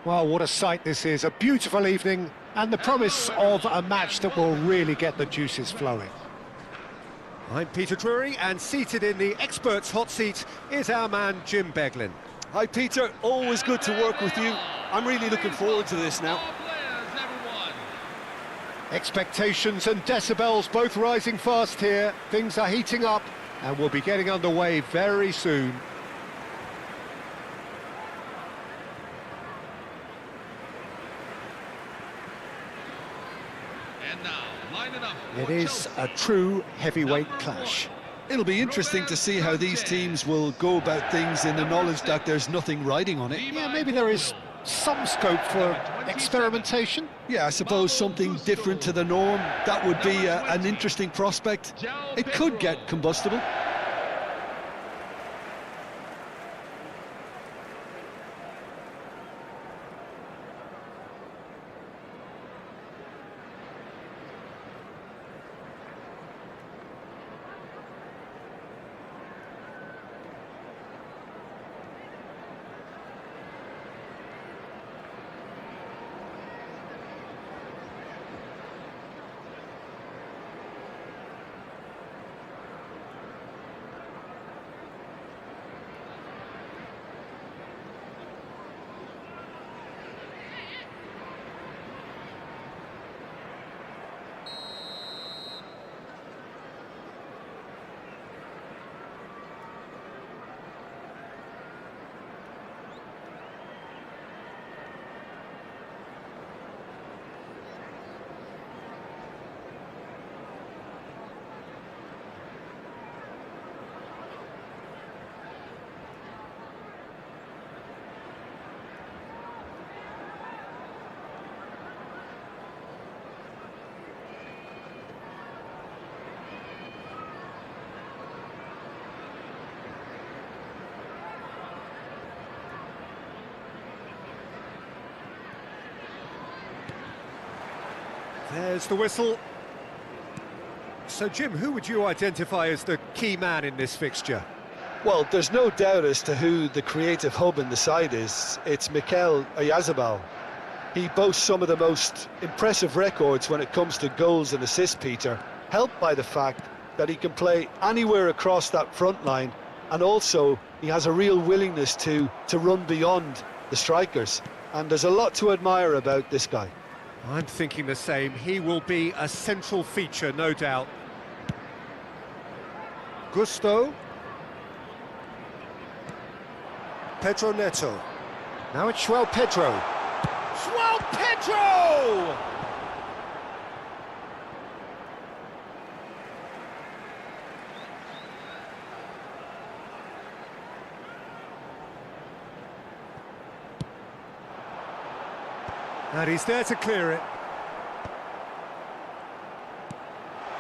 Well, what a sight this is. A beautiful evening and the promise of a match that will really get the juices flowing. I'm Peter Drury, and seated in the experts' hot seat is our man Jim Beglin. Hi Peter, always good to work with you. I'm really looking forward to this now. Expectations and decibels both rising fast here. Things are heating up and we'll be getting underway very soon. And now, line it up. It is a true heavyweight clash. It'll be interesting to see how these teams will go about things in the knowledge that there's nothing riding on it. Yeah, maybe there is some scope for experimentation. Yeah, I suppose something different to the norm. That would be an interesting prospect. It could get combustible. There's the whistle. So, Jim, who would you identify as the key man in this fixture? Well, there's no doubt as to who the creative hub in the side is. It's Mikel Oyarzabal. He boasts some of the most impressive records when it comes to goals and assists, Peter, helped by the fact that he can play anywhere across that front line, and also he has a real willingness to run beyond the strikers. And there's a lot to admire about this guy. I'm thinking the same. He will be a central feature, no doubt. Gusto. Pedro Neto. Now it's João Pedro. João Pedro! And he's there to clear it.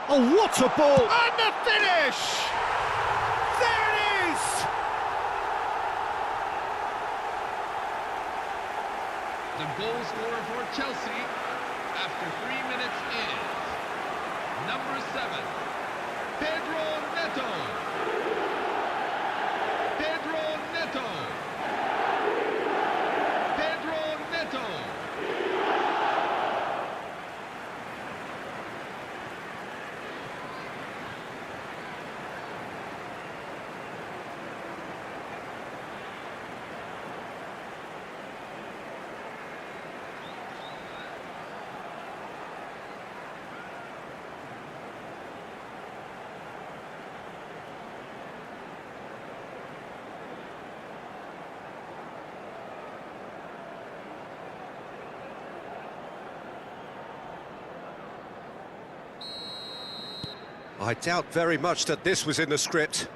Oh, what a ball! And the finish! There it is! The goal scorer for Chelsea after 3 minutes is number 7, Pedro Neto. Pedro Neto. Pedro Neto. I doubt very much that this was in the script.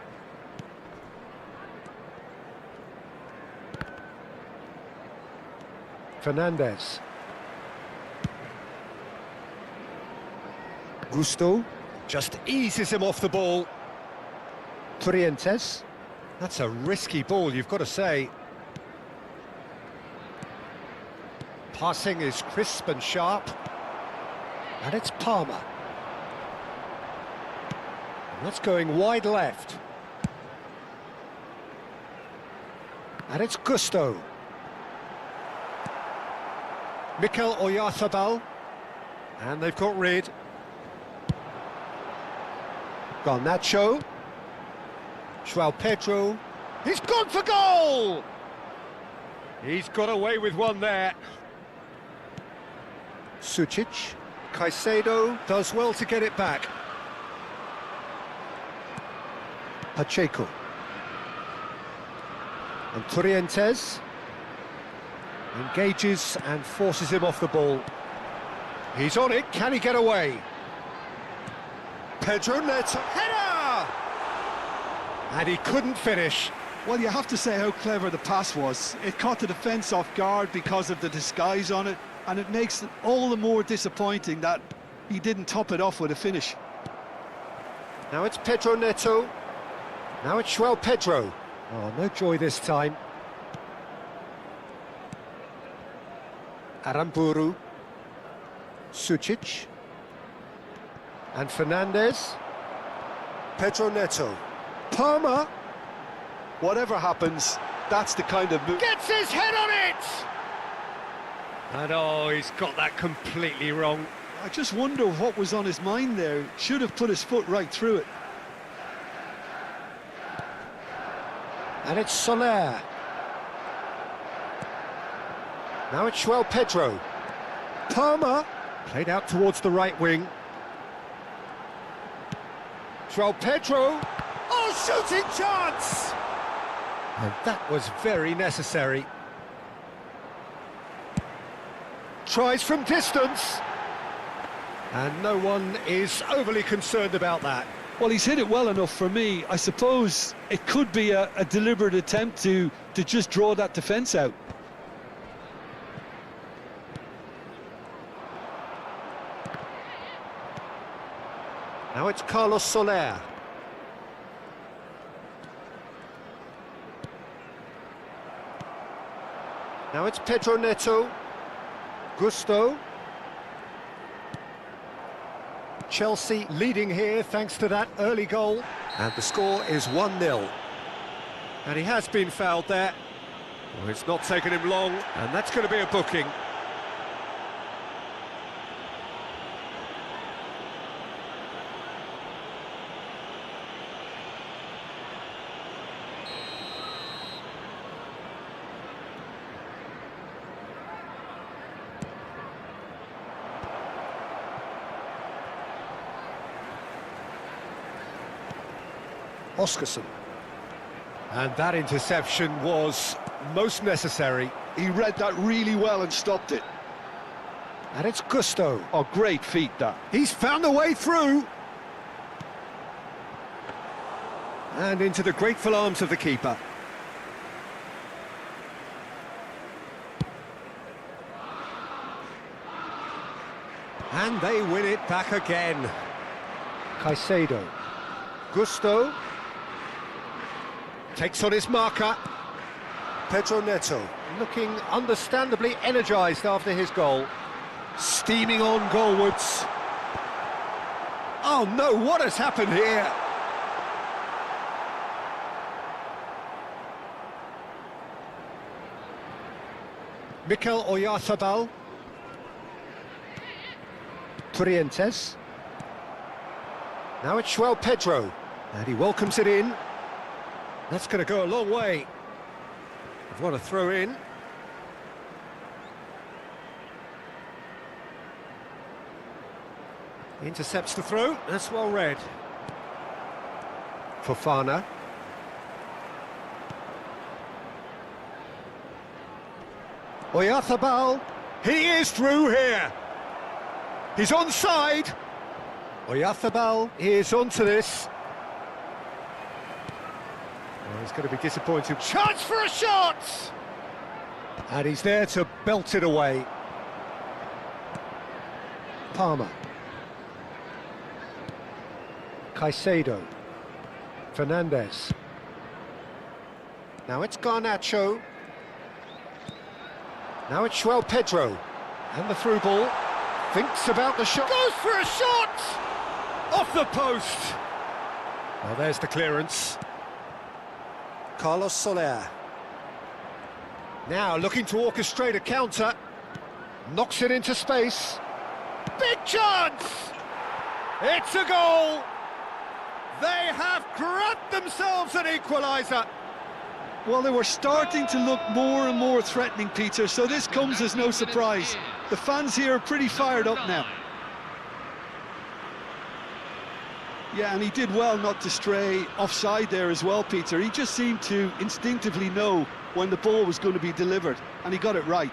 Fernandez. Gusto. Just eases him off the ball. Trientes. That's a risky ball, you've got to say. Passing is crisp and sharp. And it's Palmer. That's going wide left. And it's Gusto. Mikel Oyarzabal. And they've got rid. Garnacho. João Pedro. He's gone for goal! He's got away with one there. Sucic. Caicedo does well to get it back. Pacheco. And Torrentes engages and forces him off the ball. He's on it, can he get away? Pedro Neto, header! And he couldn't finish. Well, you have to say how clever the pass was. It caught the defence off guard because of the disguise on it, and it makes it all the more disappointing that he didn't top it off with a finish. Now it's Pedro Neto. Now it's João Pedro. Oh, no joy this time. Aramburu. Sucic. And Fernandes. Pedro Neto. Palmer. Whatever happens, that's the kind of move. Gets his head on it! And oh, he's got that completely wrong. I just wonder what was on his mind there. Should have put his foot right through it. And it's Soler. Now it's João Pedro. Palmer. Played out towards the right wing. João Pedro. Oh, shooting chance! And that was very necessary. Tries from distance. And no one is overly concerned about that. Well, he's hit it well enough for me. I suppose it could be a deliberate attempt to just draw that defence out. Now it's Carlos Soler. Now it's Pedro Neto. Gusto. Chelsea leading here thanks to that early goal. And the score is 1-0. And he has been fouled there. Well, it's not taken him long, and that's going to be a booking. Oscarson. And that interception was most necessary. He read that really well and stopped it. And it's Gusto. Oh, great feat, that. He's found a way through. And into the grateful arms of the keeper. And they win it back again. Caicedo. Gusto. Takes on his marker. Pedro Neto, looking understandably energised after his goal. Steaming on goalwards. Oh no, what has happened here? Mikel Oyarzabal. Torrentes. Now it's João Pedro, and he welcomes it in. That's going to go a long way. I've got to throw in. Intercepts the throw, that's well read. Fofana. Oyarzabal, he is through here. He's onside. Oyarzabal is onto this. Oh, he's going to be disappointed. Chance for a shot! And he's there to belt it away. Palmer. Caicedo. Fernandes. Now it's Garnacho. Now it's João Pedro. And the through ball. Thinks about the shot. Goes for a shot! Off the post! Well, there's the clearance. Carlos Soler. Now looking to orchestrate a counter. Knocks it into space. Big chance! It's a goal! They have grabbed themselves an equaliser. Well, they were starting to look more and more threatening, Peter, so this comes as no surprise. The fans here are pretty fired up now. Yeah, and he did well not to stray offside there as well, Peter. He just seemed to instinctively know when the ball was going to be delivered, and he got it right.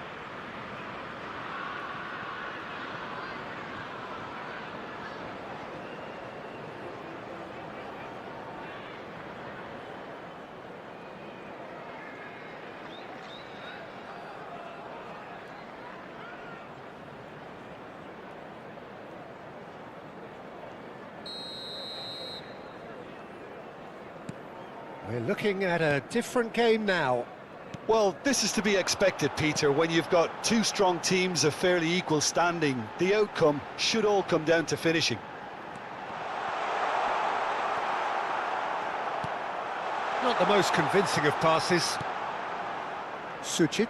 We're looking at a different game now. Well, this is to be expected, Peter. When you've got two strong teams of fairly equal standing, the outcome should all come down to finishing. Not the most convincing of passes. Ciud.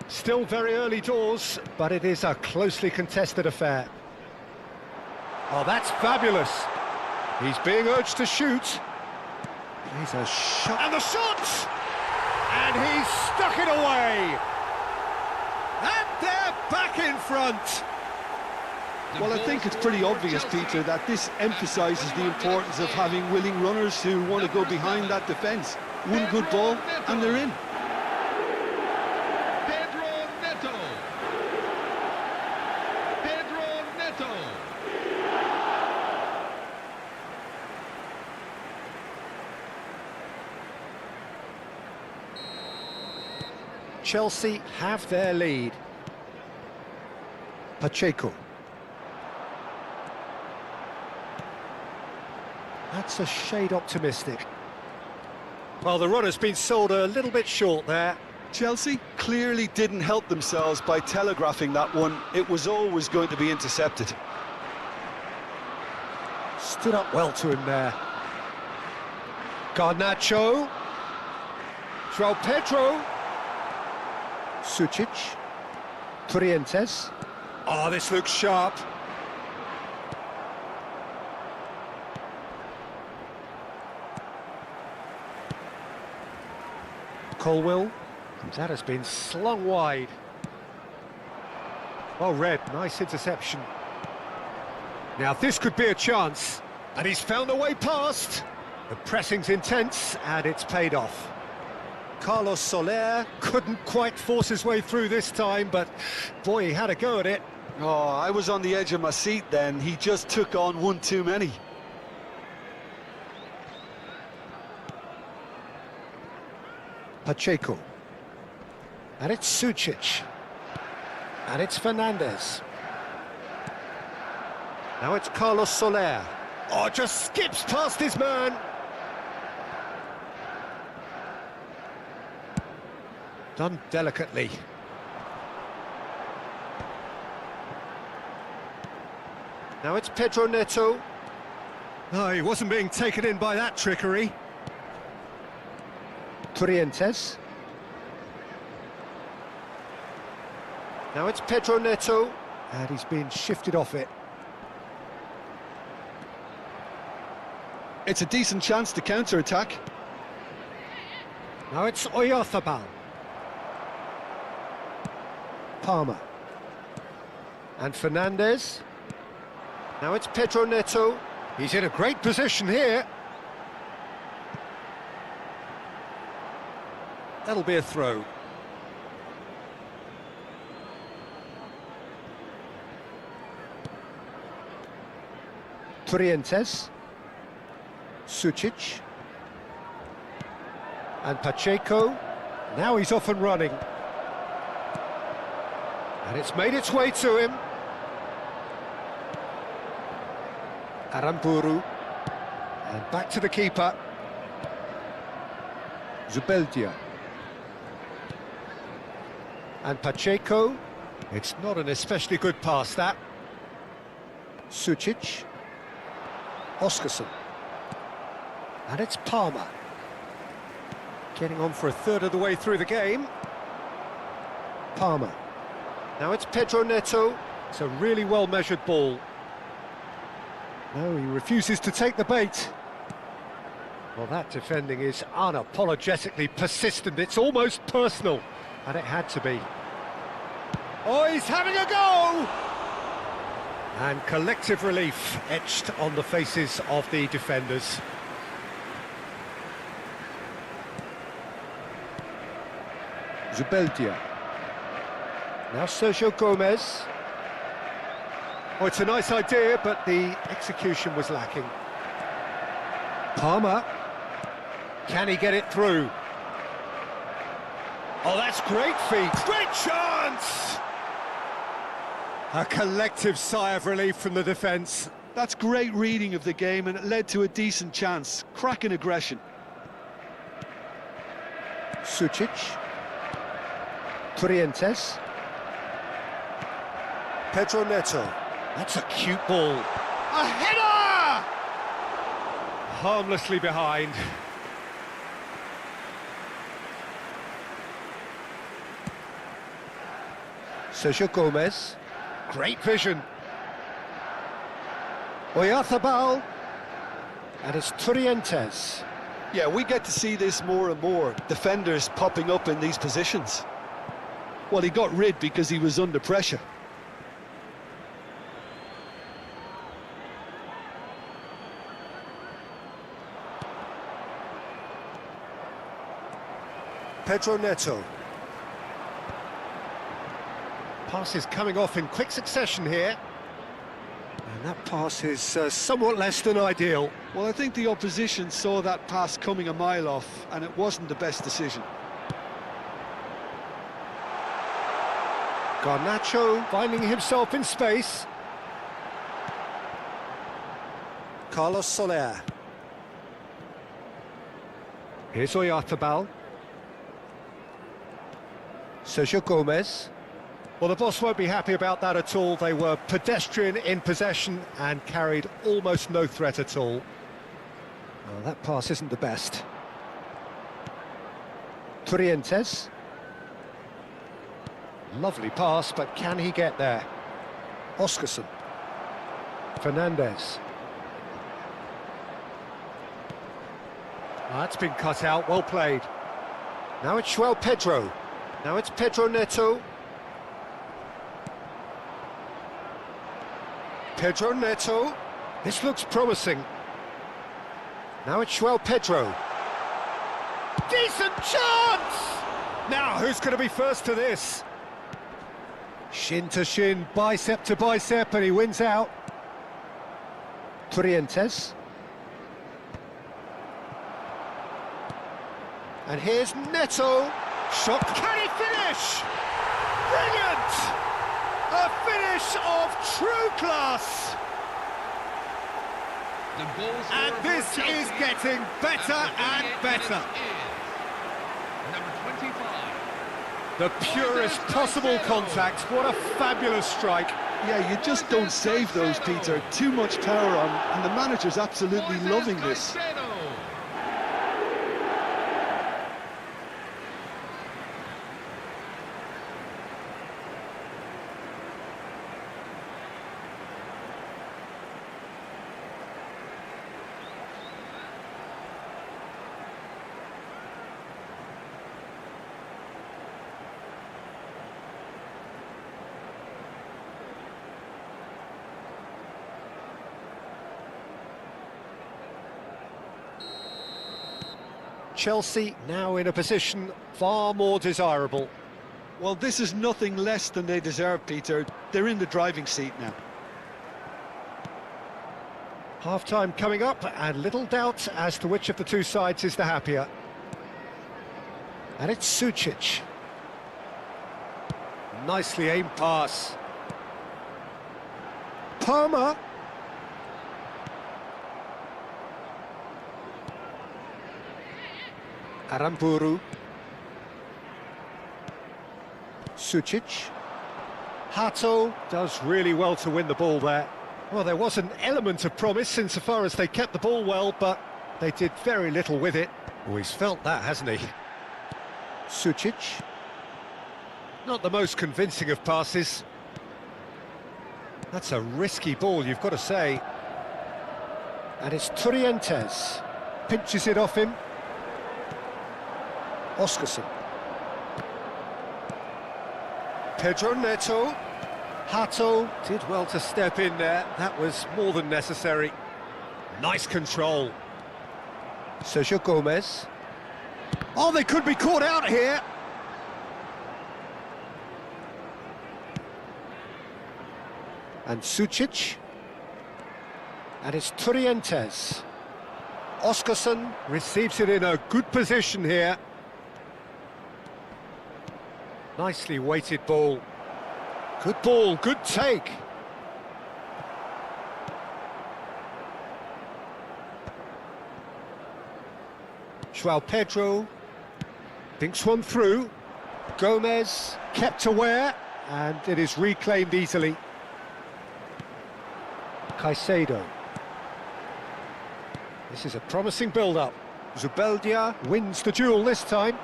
Still very early doors, but it is a closely contested affair. Oh, that's fabulous. He's being urged to shoot. He's a shot. And the shot! And he's stuck it away. And they're back in front. Well, I think it's pretty obvious, Peter, that this emphasises the importance of having willing runners who want to go behind that defence. One good ball, and they're in. Chelsea have their lead. Pacheco. That's a shade optimistic. Well, the runner's been sold a little bit short there. Chelsea clearly didn't help themselves by telegraphing that one. It was always going to be intercepted. Stood up well to him there. Garnacho. João Pedro. Ciud. Trientes. Oh, this looks sharp. Colwill. That has been slung wide. Well read, nice interception. Now this could be a chance. And he's found a way past. The pressing's intense and it's paid off. Carlos Soler couldn't quite force his way through this time, but boy, he had a go at it. Oh, I was on the edge of my seat then. He just took on one too many. Pacheco. And it's Ciud. And it's Fernandez. Now it's Carlos Soler. Oh, just skips past his man. Done delicately. Now it's Pedro Neto. Oh, he wasn't being taken in by that trickery. Trientes. Now it's Pedro Neto. And he's been shifted off it. It's a decent chance to counter-attack. Now it's Oyarzabal. Palmer. And Fernandez. Now it's Pedro Neto. He's in a great position here. That'll be a throw. Trientes. Ciud. And Pacheco. Now he's off and running. And it's made its way to him. Aramburu. And back to the keeper. Zubeldia. And Pacheco. It's not an especially good pass, that. Ciud. Oscarson. And it's Palmer. Getting on for a third of the way through the game. Palmer. Now it's Pedro Neto. It's a really well-measured ball. No, he refuses to take the bait. Well, that defending is unapologetically persistent. It's almost personal, and it had to be. Oh, he's having a go! And collective relief etched on the faces of the defenders. Zubeldia. Now Sergio Gomez. Oh, it's a nice idea, but the execution was lacking. Palmer. Can he get it through? Oh, that's great feet. Great chance! A collective sigh of relief from the defence. That's great reading of the game, and it led to a decent chance. Cracking aggression. Sucic. Trientes. Pedro Neto. That's a cute ball. A header! Harmlessly behind. Sergio Gomez. Great vision. Oyarzabal. And it's Trientes. Yeah, we get to see this more and more. Defenders popping up in these positions. Well, he got rid because he was under pressure. Pedro Neto. Passes coming off in quick succession here. And that pass is somewhat less than ideal. Well, I think the opposition saw that pass coming a mile off, and it wasn't the best decision. Garnacho finding himself in space. Carlos Soler. Here's Oyarzabal. Sergio Gomez. Well, the boss won't be happy about that at all. They were pedestrian in possession and carried almost no threat at all. Well, that pass isn't the best. Trientes. Lovely pass, but can he get there? Oscarson. Fernandez. That's been cut out, well played. Now it's João Pedro. Now it's Pedro Neto. Pedro Neto. This looks promising. Now it's João Pedro. Decent chance! Now, who's going to be first to this? Shin to shin, bicep to bicep, and he wins out. Trientes. And here's Neto. Shot. Can he finish? Brilliant! A finish of true class. The goal scorer And for this Chelsea is getting better and after 38 better. minutes is number 25. The purest possible contact. What a fabulous strike. Yeah, you just don't save those, Peter. Too much power on, and the manager's absolutely loving this. Caicedo. Chelsea now in a position far more desirable. Well, this is nothing less than they deserve, Peter. They're in the driving seat now. Half-time coming up, and little doubt as to which of the two sides is the happier. And it's Sucic. Nicely aimed pass. Palmer. Aramburu. Sucic. Hato does really well to win the ball there. Well, there was an element of promise insofar as they kept the ball well, but they did very little with it. Oh, he's felt that, hasn't he? Sucic. Not the most convincing of passes. That's a risky ball, you've got to say. And it's Trientes. Pinches it off him. Oscarson. Pedro Neto. Hato did well to step in there. That was more than necessary. Nice control. Sergio Gomez. Oh, they could be caught out here. And Sucic. And it's Trientes. Oscarson receives it in a good position here. Nicely weighted ball. Good ball, good take. João Pedro thinks one through. Gomez kept aware, and it is reclaimed easily. Caicedo. This is a promising build-up. Zubeldia wins the duel this time.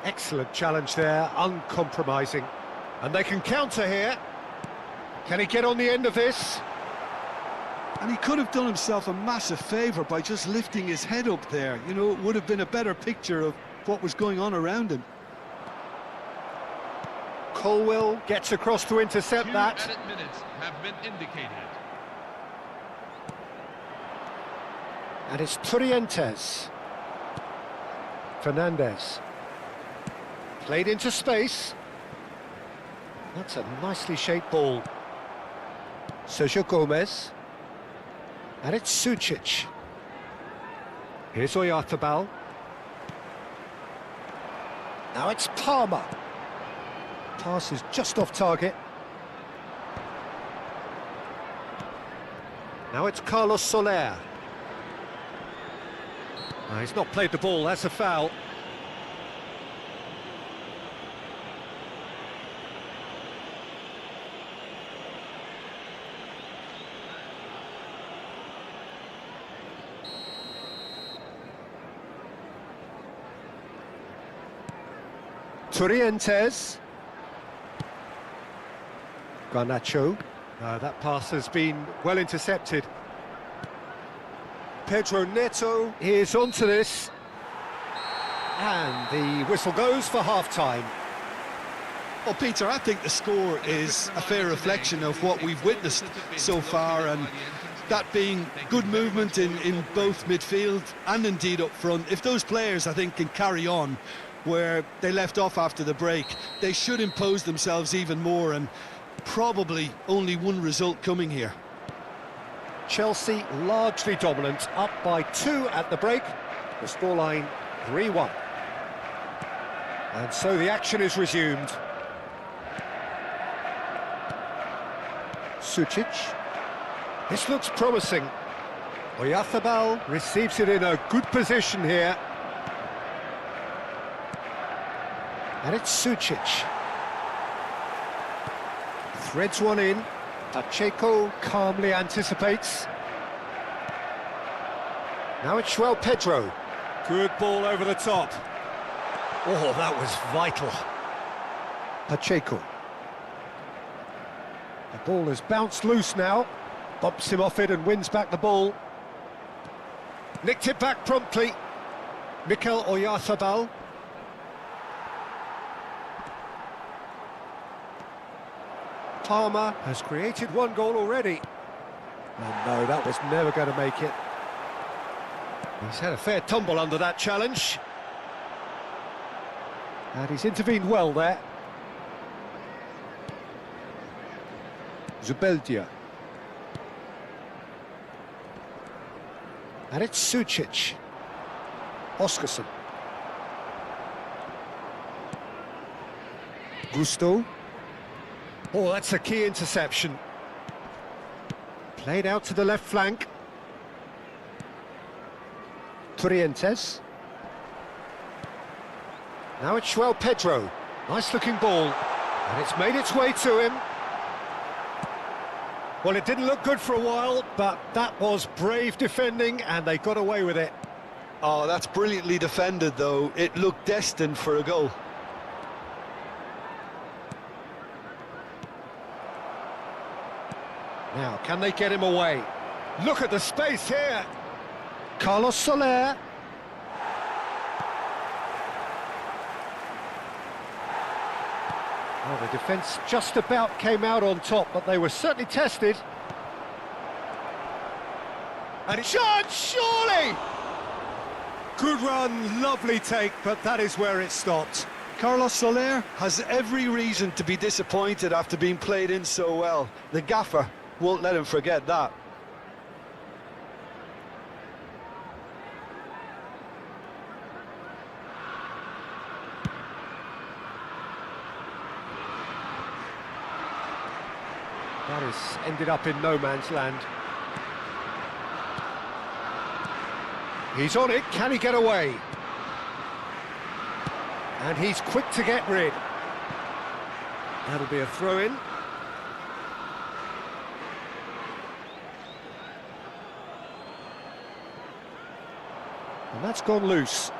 Excellent challenge there, uncompromising. And they can counter here. Can he get on the end of this? And he could have done himself a massive favour by just lifting his head up there. You know, it would have been a better picture of what was going on around him. Colwell gets across to intercept that. 2 added minutes have been indicated. And it's Trientes. Fernandez. Played into space. That's a nicely shaped ball. Sergio Gomez. And it's Sucic. Here's Oyarzabal. Now it's Palmer. Pass is just off target. Now it's Carlos Soler. He's not played the ball, that's a foul. Trientes. Garnacho. That pass has been well intercepted. Pedro Neto is onto this. And the whistle goes for half-time. Well, Peter, I think the score is a fair reflection of what we've witnessed so far, and that being good movement in both midfield and indeed up front. If those players, I think, can carry on where they left off after the break, they should impose themselves even more, and probably only one result coming here. Chelsea largely dominant, up by 2 at the break. The scoreline 3-1. And so the action is resumed. Sucic. This looks promising. Oyarzabal receives it in a good position here. And it's Sucic. Threads one in. Pacheco calmly anticipates. Now it's João Pedro. Good ball over the top. Oh, that was vital. Pacheco. The ball has bounced loose now. Bumps him off it and wins back the ball. Nicked it back promptly. Mikel Oyarzabal. Palmer has created one goal already. Oh no, that was never going to make it. He's had a fair tumble under that challenge. And he's intervened well there. Zubeldia. And it's Sucic. Oscarson. Gusto. Oh, that's a key interception. Played out to the left flank. Trientes. Now it's João Pedro. Nice looking ball. And it's made its way to him. Well, it didn't look good for a while, but that was brave defending and they got away with it. Oh, that's brilliantly defended, though. It looked destined for a goal. Now, can they get him away? Look at the space here. Carlos Soler. Well, the defence just about came out on top, but they were certainly tested. And it's shot, surely! Good run, lovely take, but that is where it stopped. Carlos Soler has every reason to be disappointed after being played in so well. The gaffer won't let him forget that. That has ended up in no man's land. He's on it, can he get away? And he's quick to get rid. That'll be a throw-in. And that's gone loose.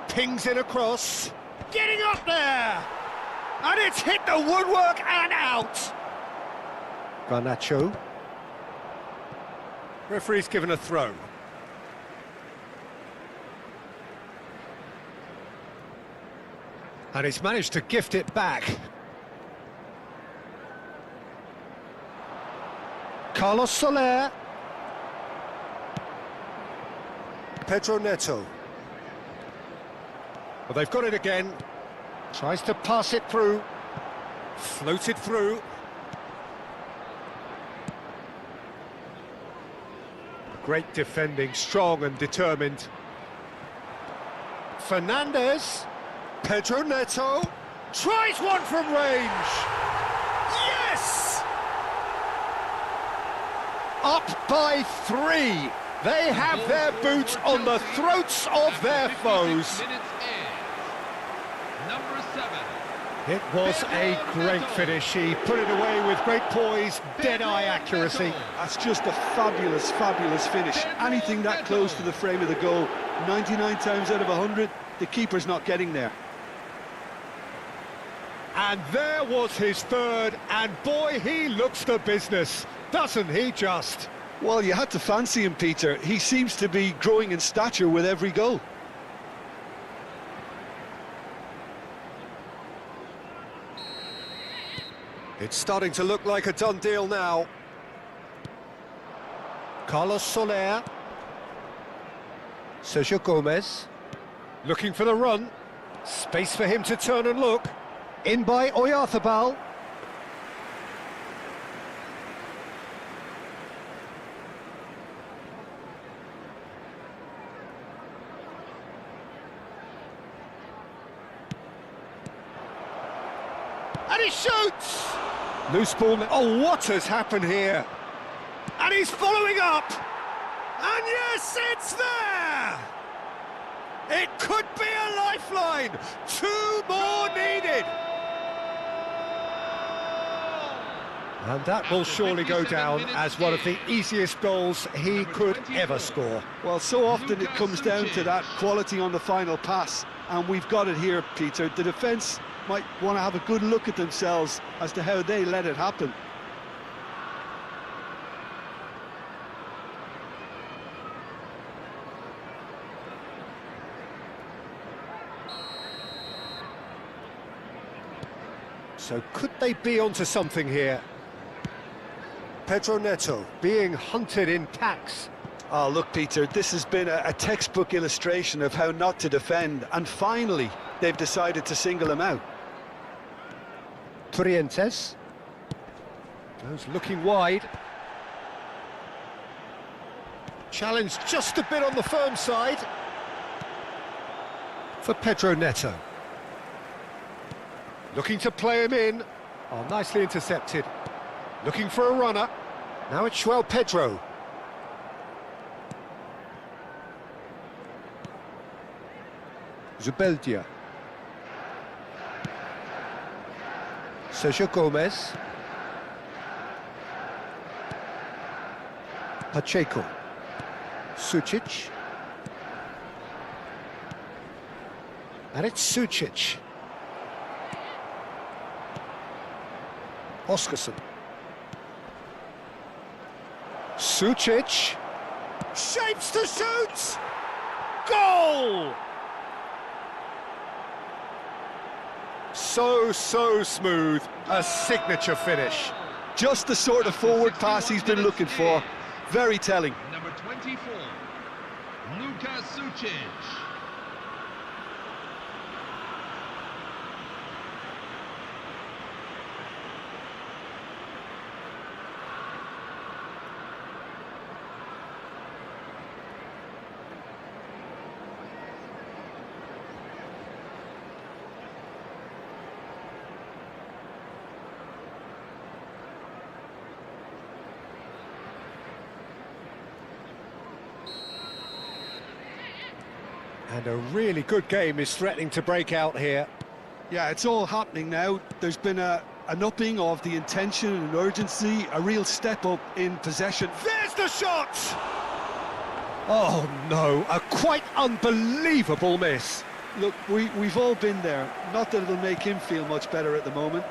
Pings it across. Getting up there! And it's hit the woodwork and out! Garnacho. Referee's given a throw. And he's managed to gift it back. Carlos Soler. Pedro Neto. Well, they've got it again. Tries to pass it through. Floated through. Great defending, strong and determined. Fernandez. Pedro Neto. Tries one from range. Yes! Up by 3. They have their boots on the throats of their foes. Number 7. It was a great finish. He put it away with great poise, dead-eye accuracy. That's just a fabulous, fabulous finish. Anything that close to the frame of the goal, 99 times out of 100, the keeper's not getting there. And there was his third, and boy, he looks the business, doesn't he just? Well, you had to fancy him, Peter. He seems to be growing in stature with every goal. It's starting to look like a done deal now. Carlos Soler. Sergio Gomez. Looking for the run. Space for him to turn and look. In by Oyarzabal. And he shoots! Loose ball. Oh, what has happened here? And he's following up! And yes, it's there! It could be a lifeline! 2 more needed! And that will surely go down as one of the easiest goals he could ever score. Well, so often it comes down to that quality on the final pass, and we've got it here, Peter. The defence might want to have a good look at themselves as to how they let it happen. So could they be onto something here? Pedro Neto being hunted in packs. Oh, look, Peter, this has been a textbook illustration of how not to defend, and finally they've decided to single him out. Trientes goes looking wide. Challenge just a bit on the firm side for Pedro Neto. Looking to play him in. Oh, nicely intercepted. Looking for a runner. Now it's João Pedro. Zubeldia. Sergio Gomez. Pacheco. Sucic. And it's Sucic. Oscarson. Sucic. Shapes to shoot! Goal! So smooth. A signature finish. Just the sort of forward pass he's been looking for. Very telling. Number 24, Sucic. And a really good game is threatening to break out here. Yeah, it's all happening now. There's been an upping of the intention and urgency, a real step up in possession. There's the shot! Oh no, a quite unbelievable miss. Look, we've all been there. Not that it'll make him feel much better at the moment.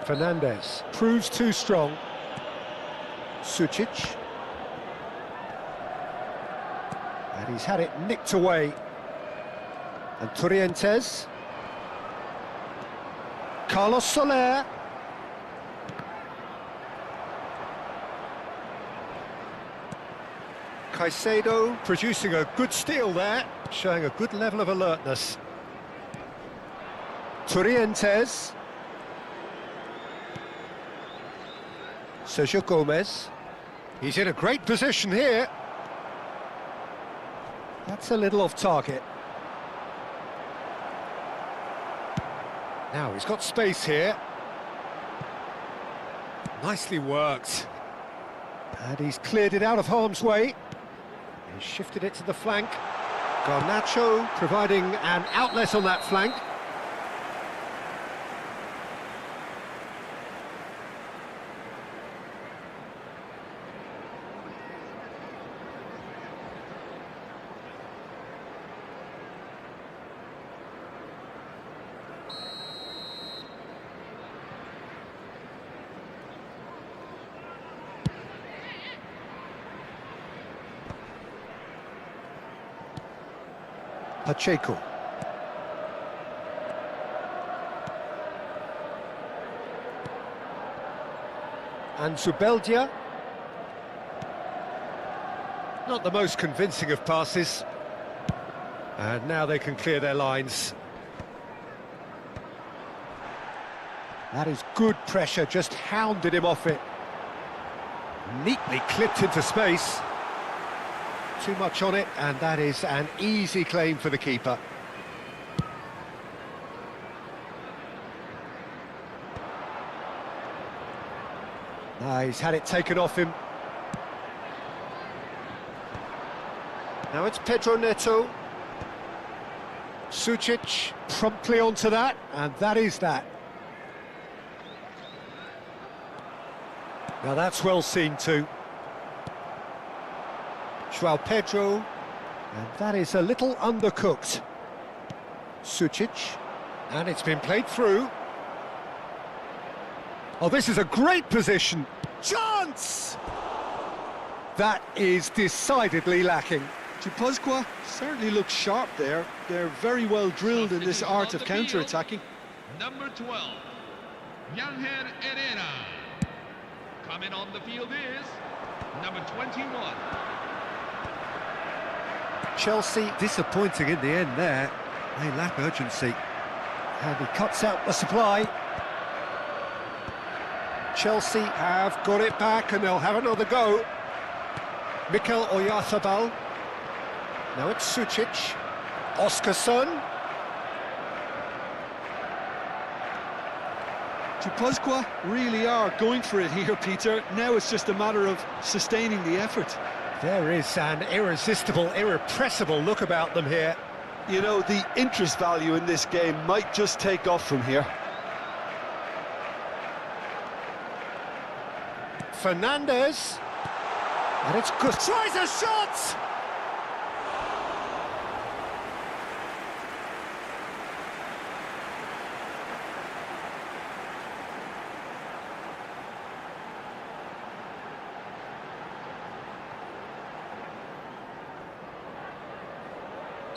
Fernandez proves too strong. Sucic. And he's had it nicked away. And Torrientes. Carlos Soler. Caicedo producing a good steal there, showing a good level of alertness. Torrientes. Sergio Gomez. He's in a great position here. That's a little off target. Now he's got space here. Nicely worked. And he's cleared it out of harm's way. He's shifted it to the flank. Garnacho providing an outlet on that flank. Pacheco. And Zubeldia. Not the most convincing of passes. And now they can clear their lines. That is good pressure, just hounded him off it. Neatly clipped into space. Too much on it, and that is an easy claim for the keeper. He's had it taken off him. Now it's Pedro Neto. Sucic promptly onto that, and that is that. Now that's well seen too. Joao Pedro, and that is a little undercooked. Sucic, and it's been played through. Oh, this is a great position. Chance! That is decidedly lacking. Chipuzkoa certainly looks sharp there. They're very well drilled in this art of counter-attacking. Number 12, Yangel Herrera. Coming on the field is number 21. Chelsea disappointing in the end there. They lack urgency. And he cuts out the supply. Chelsea have got it back and they'll have another go. Mikel Oyarzabal. Now it's Sucic. Oscarson. Chipuzkoa really are going for it here, Peter. Now it's just a matter of sustaining the effort. There is an irresistible, irrepressible look about them here. You know, the interest value in this game might just take off from here. Fernandez. And it's good. Tries a shot!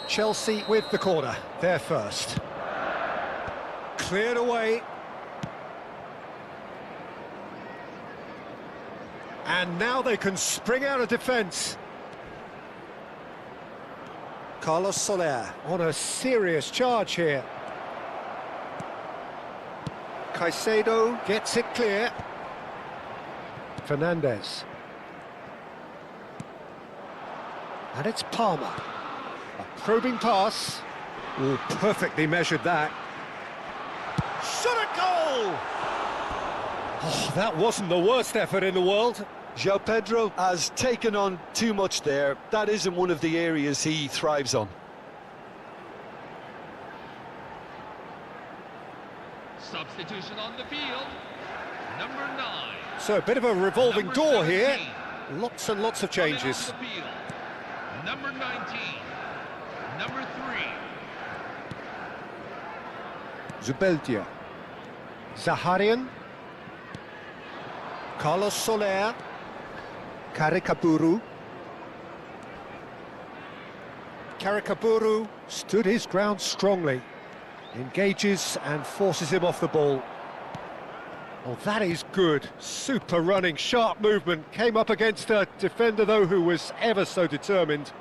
Chelsea with the corner, they're first. Cleared away. And now they can spring out of defence. Carlos Soler on a serious charge here. Caicedo gets it clear. Fernandez. And it's Palmer. A probing pass. Oh, perfectly measured that. Shot a goal! Oh, that wasn't the worst effort in the world. João Pedro has taken on too much there. That isn't one of the areas he thrives on. Substitution on the field. Number 9. So a bit of a revolving Number door here. 17. Lots and lots of Coming changes. on the field. Number 19. Number 3. Zubeldia. Zaharian. Carlos Soler. Karikaburu. Karikaburu stood his ground strongly. Engages and forces him off the ball. Oh, that is good. Super running, sharp movement. Came up against a defender, though, who was ever so determined.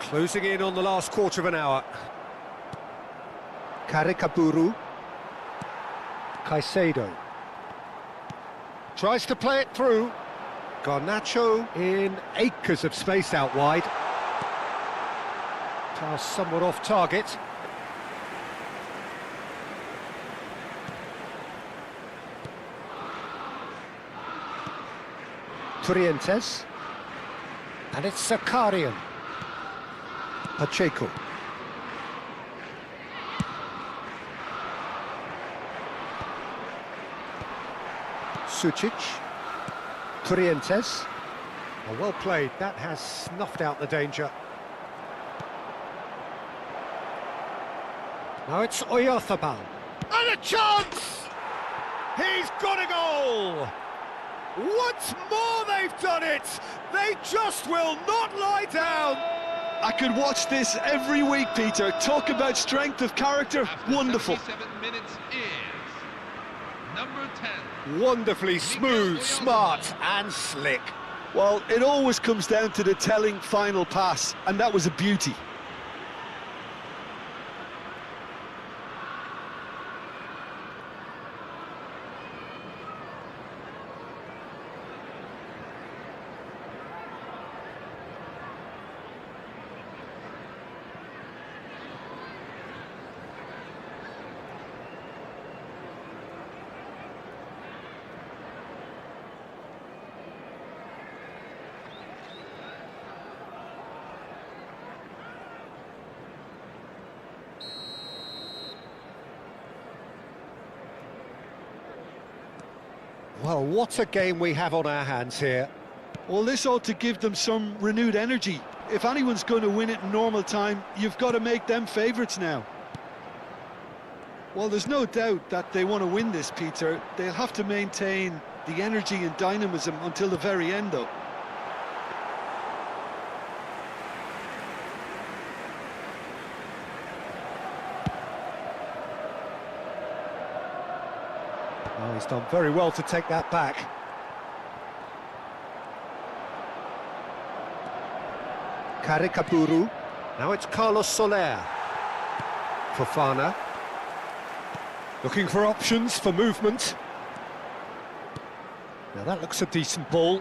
Closing in on the last quarter of an hour. Karikaburu. Caicedo. Tries to play it through. Garnacho in acres of space out wide. Pass somewhat off target. Trientes. And it's Zakarian. Pacheco. Sucic. Trientes. Oh, well played. That has snuffed out the danger. Now it's Oyarzabal. And a chance! He's got a goal! Once more they've done it! They just will not lie down! I could watch this every week, Peter. Talk about strength of character. After Wonderful. 77 minutes is number 10. Wonderfully smooth, smart and slick. Well, it always comes down to the telling final pass, and that was a beauty. Well, what a game we have on our hands here. Well, this ought to give them some renewed energy. If anyone's going to win it in normal time, you've got to make them favourites now. Well, there's no doubt that they want to win this, Peter. They'll have to maintain the energy and dynamism until the very end, though. Oh, he's done very well to take that back. Karikaburu. Now it's Carlos Soler. Fofana. Looking for options for movement. Now that looks a decent ball.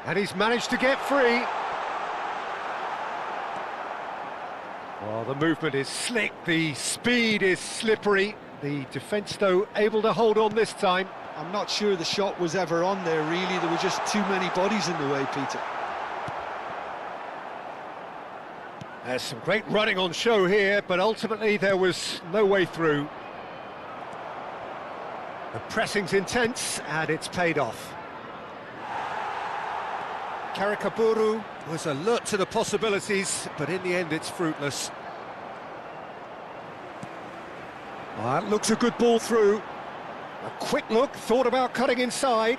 And he's managed to get free. Well, the movement is slick, the speed is slippery. The defence, though, able to hold on this time. I'm not sure the shot was ever on there, really. There were just too many bodies in the way, Peter. There's some great running on show here, but ultimately there was no way through. The pressing's intense, and it's paid off. Karikaburu was alert to the possibilities, but in the end it's fruitless. Well, that looks a good ball through. A quick look, thought about cutting inside.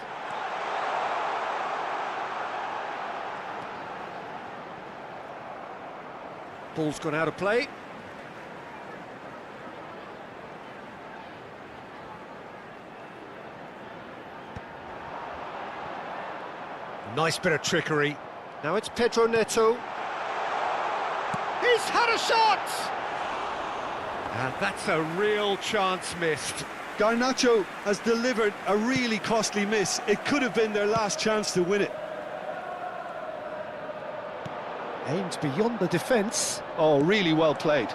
Ball's gone out of play. Nice bit of trickery. Now it's Pedro Neto. He's had a shot! And that's a real chance missed. Garnacho has delivered a really costly miss. It could have been their last chance to win it. Aimed beyond the defence. Oh, really well played.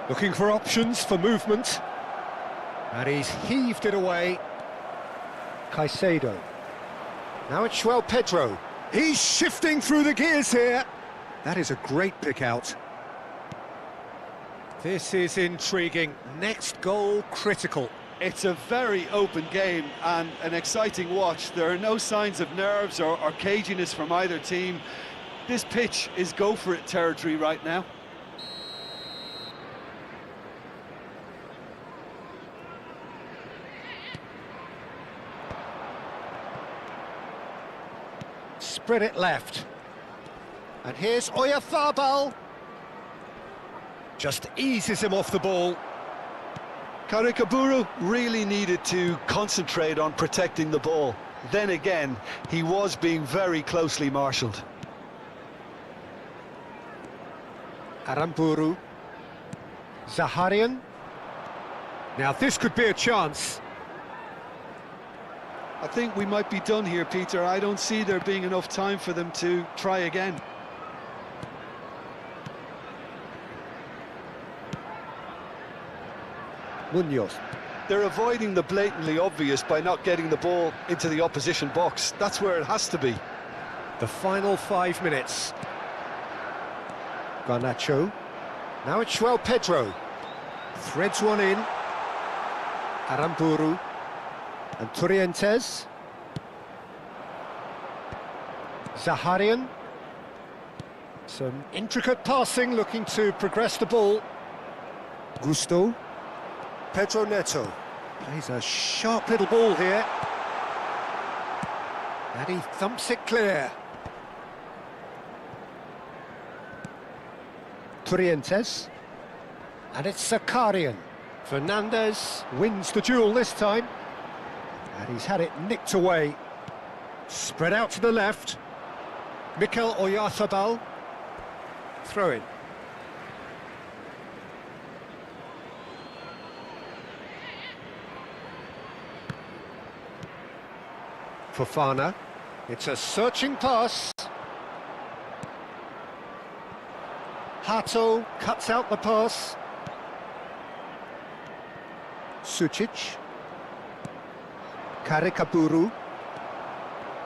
Looking for options for movement. And he's heaved it away. Caicedo. Now it's João Pedro. He's shifting through the gears here. That is a great pick out. This is intriguing. Next goal critical. It's a very open game and an exciting watch. There are no signs of nerves or caginess from either team. This pitch is go-for-it territory right now. Spread it left. And here's Oyarzabal. Just eases him off the ball. Caricaburu really needed to concentrate on protecting the ball. Then again, he was being very closely marshalled. Aramburu. Zaharian. Now this could be a chance. I think we might be done here, Peter. I don't see there being enough time for them to try again. Munoz. They're avoiding the blatantly obvious by not getting the ball into the opposition box. That's where it has to be. The final 5 minutes. Garnacho. Now it's João Pedro. Threads one in. Aramburu. And Turientes. Zaharian. Some intricate passing, looking to progress the ball. Gusto. Pedro Neto. Plays a sharp little ball here. And he thumps it clear. Turientes. And it's Zakarian. Fernandez wins the duel this time. And he's had it nicked away. Spread out to the left. Mikel Oyarzabal. Throw in. Fofana. It's a searching pass. Hato cuts out the pass. Sucic. Caricaburu.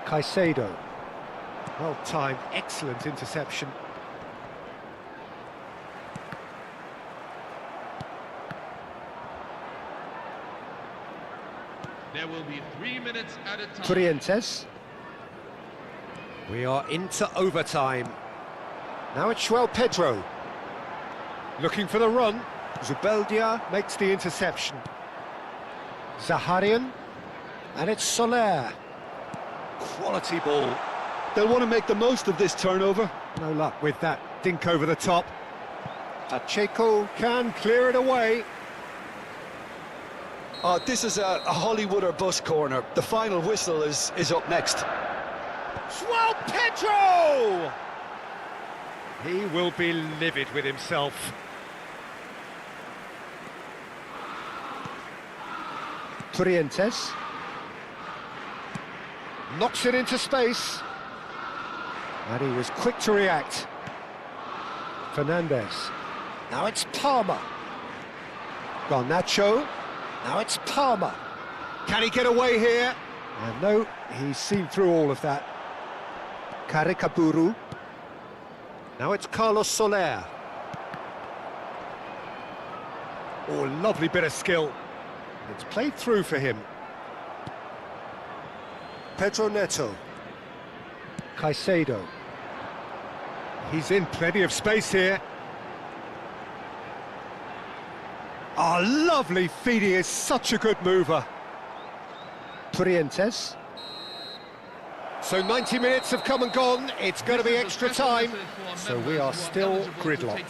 Caicedo. Well timed, excellent interception. There will be 3 minutes at a time. Turientes. We are into overtime. Now it's João Pedro. Looking for the run. Zubeldia makes the interception. Zaharian. And it's Soler. Quality ball. They'll want to make the most of this turnover. No luck with that dink over the top. Pacheco can clear it away. This is a Hollywood or bust corner. The final whistle is up next. João Pedro! He will be livid with himself. Turientes. Knocks it into space. And he was quick to react. Fernandez. Now it's Palmer. Garnacho. Now it's Palmer. Can he get away here? And no, he's seen through all of that. Caricaburu. Now it's Carlos Soler. Oh, lovely bit of skill. It's played through for him. Pedro Neto. Caicedo. He's in plenty of space here. Oh, lovely feed. He is such a good mover. Turientes. So 90 minutes have come and gone, it's going to be extra time, so we are still gridlocked.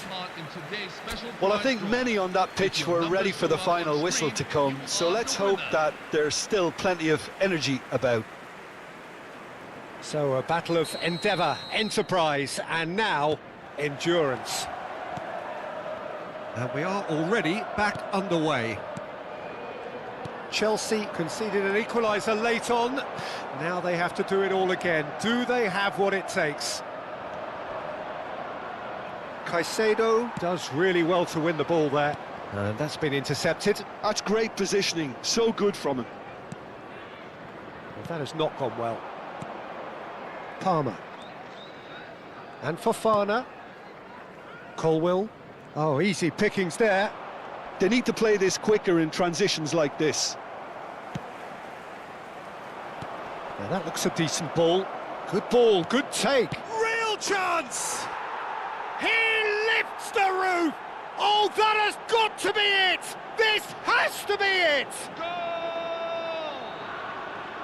Well, I think many on that pitch were ready for the final whistle to come, so let's hope that there's still plenty of energy about. So a battle of endeavour, enterprise, and now endurance. And we are already back underway. Chelsea conceded an equaliser late on. Now they have to do it all again. Do they have what it takes? Caicedo does really well to win the ball there. And that's been intercepted. That's great positioning, so good from him. Well, that has not gone well. Palmer. And Fofana. Colwill. Oh, easy pickings there. They need to play this quicker in transitions like this. Now that looks a decent ball. Good ball, good take. Real chance! He lifts the roof! Oh, that has got to be it! This has to be it! Goal!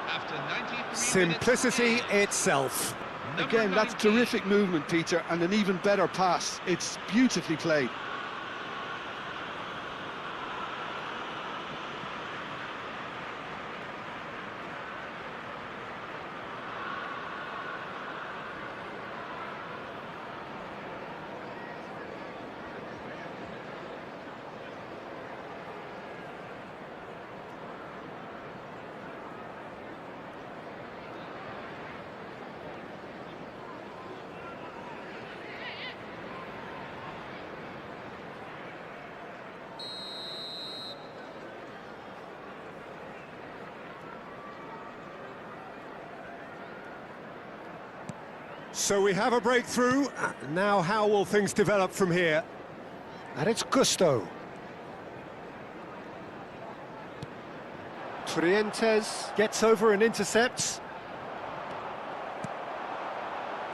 After 93 Simplicity itself. Again, that's terrific movement, Peter, and an even better pass. It's beautifully played. So we have a breakthrough. Now how will things develop from here? And it's Gusto. Trientes gets over and intercepts.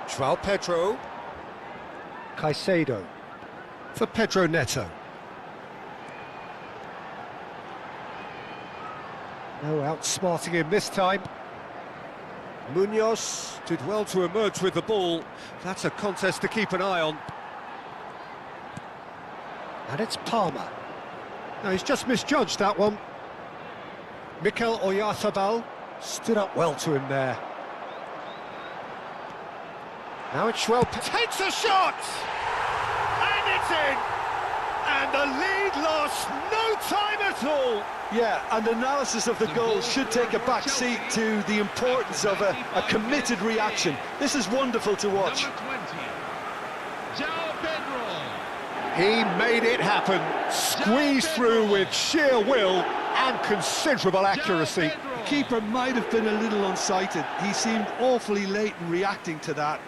João Pedro. Caicedo. For Pedro Neto. No outsmarting him this time. Munoz did well to emerge with the ball. That's a contest to keep an eye on. And it's Palmer. No, he's just misjudged that one. Mikel Oyarzabal stood up well to him there. Now it's João takes a shot! And it's in! And the lead lost no time at all! Yeah, and analysis of the goal should take a back seat to the importance of a committed reaction. This is wonderful to watch. Number 20, João Pedro. He made it happen, squeezed through with sheer will and considerable accuracy. The keeper might have been a little unsighted. He seemed awfully late in reacting to that.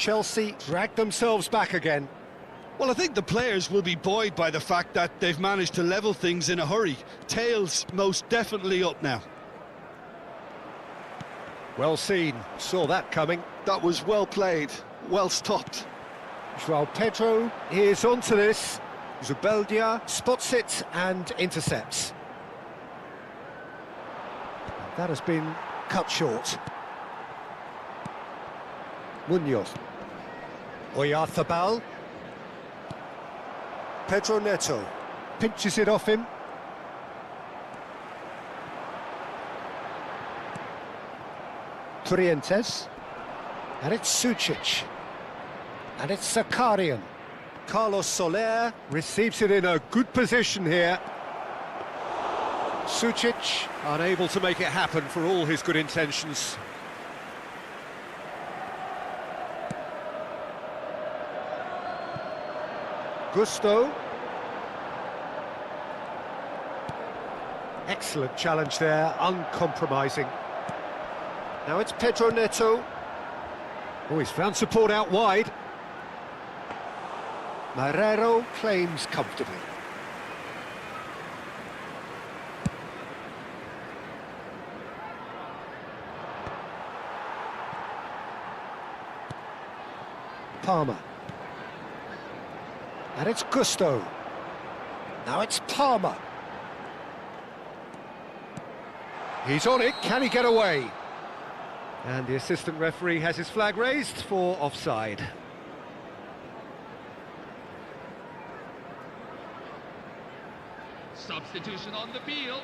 Chelsea dragged themselves back again. Well, I think the players will be buoyed by the fact that they've managed to level things in a hurry. Tails most definitely up now. Well seen, saw that coming. That was well played, well stopped. João Pedro is onto this. Zubeldia spots it and intercepts. That has been cut short. Munoz. Oyarzabal. Pedro Neto pinches it off him. Trientes. And it's Ciud. And it's Zakarian. Carlos Soler receives it in a good position here. Ciud unable to make it happen for all his good intentions. Gusto. Excellent challenge there, uncompromising. Now it's Pedro Neto. Oh, he's found support out wide. Marrero claims comfortably. Palmer. And it's Gusto. Now it's Palmer. He's on it, can he get away? And the assistant referee has his flag raised for offside. Substitution on the field.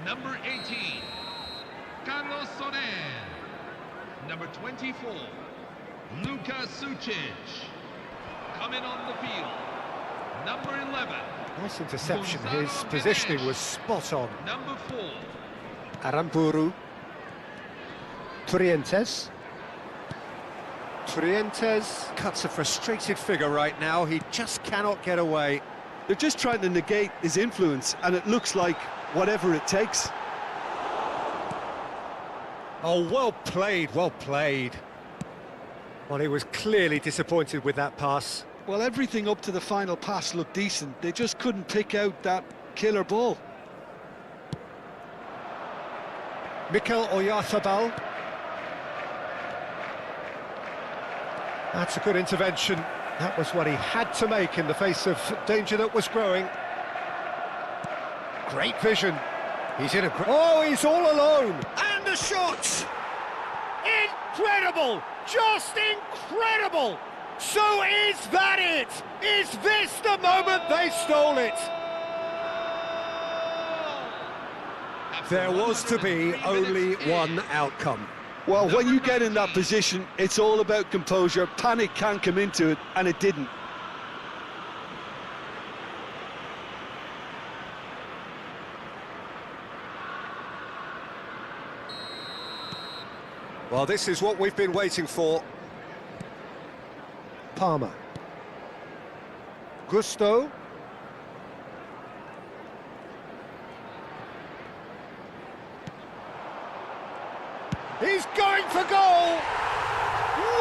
Number 18, Carlos Soler. Number 24, Luka Sucic. Coming on the field, number 11. Nice interception, Gonzalo his positioning Guedes. was spot on. Number 4, Aramburu. Trientes. Trientes cuts a frustrated figure right now, he just cannot get away. They're just trying to negate his influence, and it looks like whatever it takes. Oh, well played, well played. Well, he was clearly disappointed with that pass. Well, everything up to the final pass looked decent. They just couldn't pick out that killer ball. Mikel Oyarzabal. That's a good intervention. That was what he had to make in the face of danger that was growing. Great vision. He's in a... Oh, he's all alone. And the shot! Incredible! Just incredible! So is that it? Is this the moment they stole it? There was to be only one outcome. Well, when you get in that position, it's all about composure. Panic can't come into it, and it didn't. Well, this is what we've been waiting for. Palmer. Gusto. He's going for goal!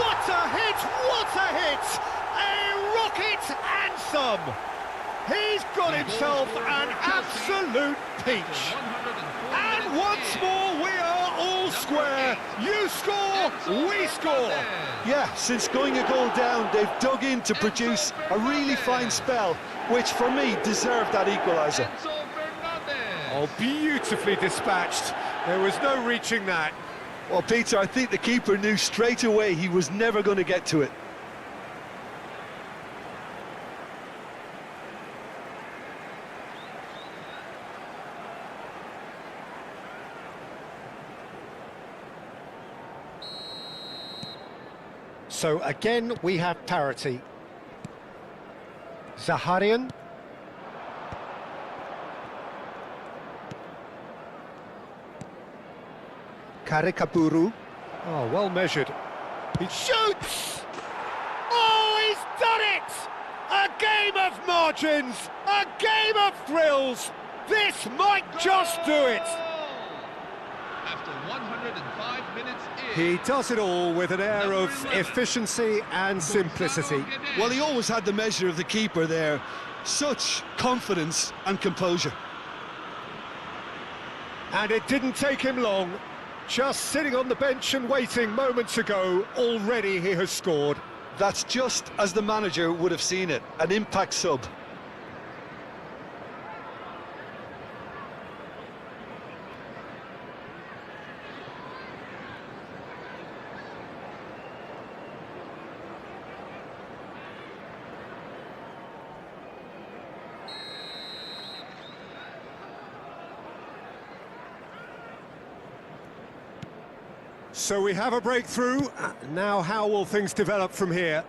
What a hit! What a hit! A rocket anthem! He's got himself an absolute peach. And once more we are all square. You score, we score. Yeah, since going a goal down, they've dug in to produce a really fine spell, which for me deserved that equaliser. Oh, beautifully dispatched. There was no reaching that. Well, Peter, I think the keeper knew straight away he was never going to get to it. So again, we have parity. Zaharian. Karikaburu. Oh, well measured. He shoots! Oh, he's done it! A game of margins! A game of thrills! This might just do it! After 105 minutes He does it all with an air of efficiency and simplicity. Well, he always had the measure of the keeper there. Such confidence and composure. And it didn't take him long. Just sitting on the bench and waiting moments ago, already he has scored. That's just as the manager would have seen it, an impact sub. So we have a breakthrough. Now how will things develop from here?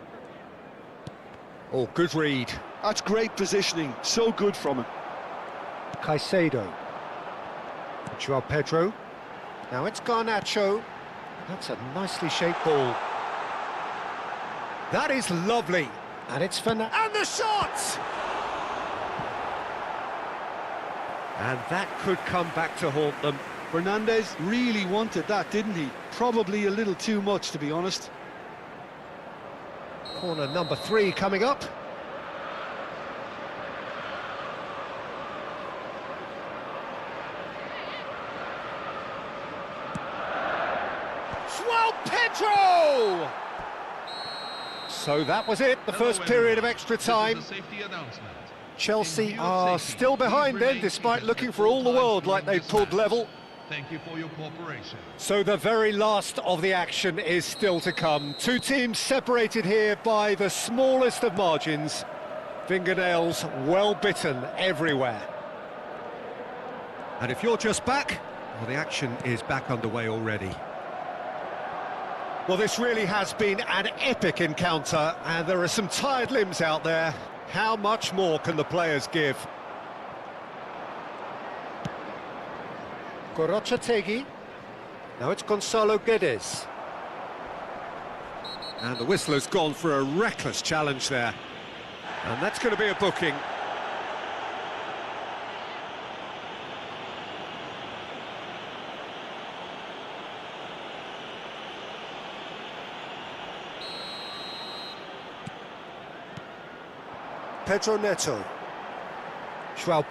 Oh, good read. That's great positioning, so good from him. Caicedo. Joao Pedro. Now it's Garnacho. That's a nicely shaped ball. That is lovely. And it's Fernandez. And the shot! And that could come back to haunt them. Fernandez really wanted that, didn't he? Probably a little too much, to be honest. Corner number 3 coming up. Pedro! So that was it, the first period of extra time. Chelsea are still behind then, despite looking for all the world like they've pulled level. Thank you for your cooperation. So the very last of the action is still to come. Two teams separated here by the smallest of margins. Fingernails well bitten everywhere. And if you're just back, well, the action is back underway already. Well, this really has been an epic encounter, and there are some tired limbs out there. How much more can the players give? Gorochategi. Now it's Gonzalo Guedes. And the whistler's gone for a reckless challenge there. And that's going to be a booking. Pedro Neto. João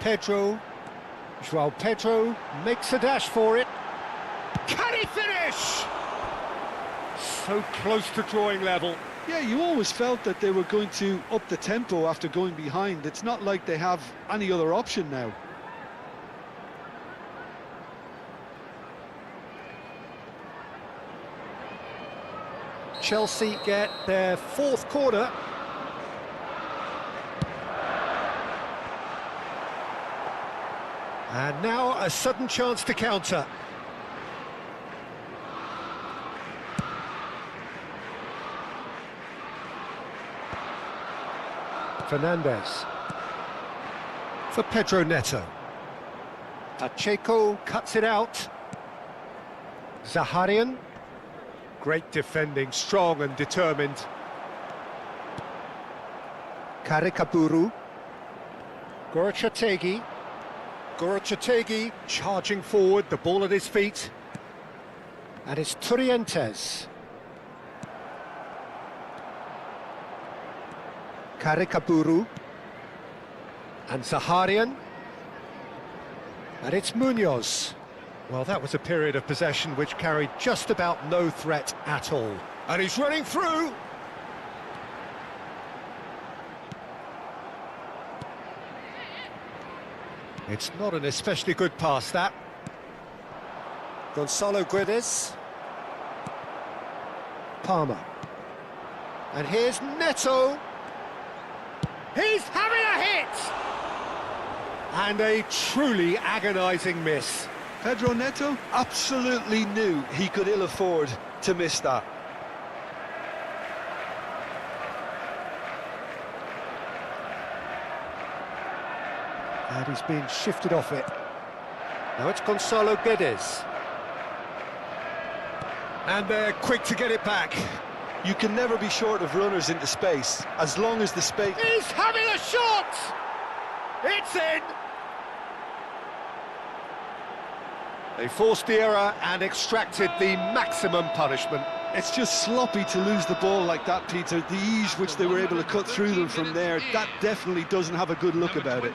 Pedro makes a dash for it. Can he finish? So close to drawing level. Yeah, you always felt that they were going to up the tempo after going behind. It's not like they have any other option now. Chelsea get their fourth corner. And now a sudden chance to counter. Fernandez for Pedro Neto. Pacheco cuts it out. Zaharian. Great defending, strong and determined. Karikaburu. Gorochategi. Gorochategi charging forward, the ball at his feet. And it's Turientes. Karikaburu. And Zaharian. And it's Munoz. Well, that was a period of possession which carried just about no threat at all. And he's running through. It's not an especially good pass, that. Gonzalo Guedes. Palmer. And here's Neto. He's having a hit! And a truly agonising miss. Pedro Neto absolutely knew he could ill afford to miss that. And he's been shifted off it. Now it's Gonzalo Guedes. And they're quick to get it back. You can never be short of runners into space, as long as the space... He's having a shot! It's in! They forced the error and extracted the maximum punishment. It's just sloppy to lose the ball like that, Peter. The ease which they were able to cut through them from there, that definitely doesn't have a good look about it.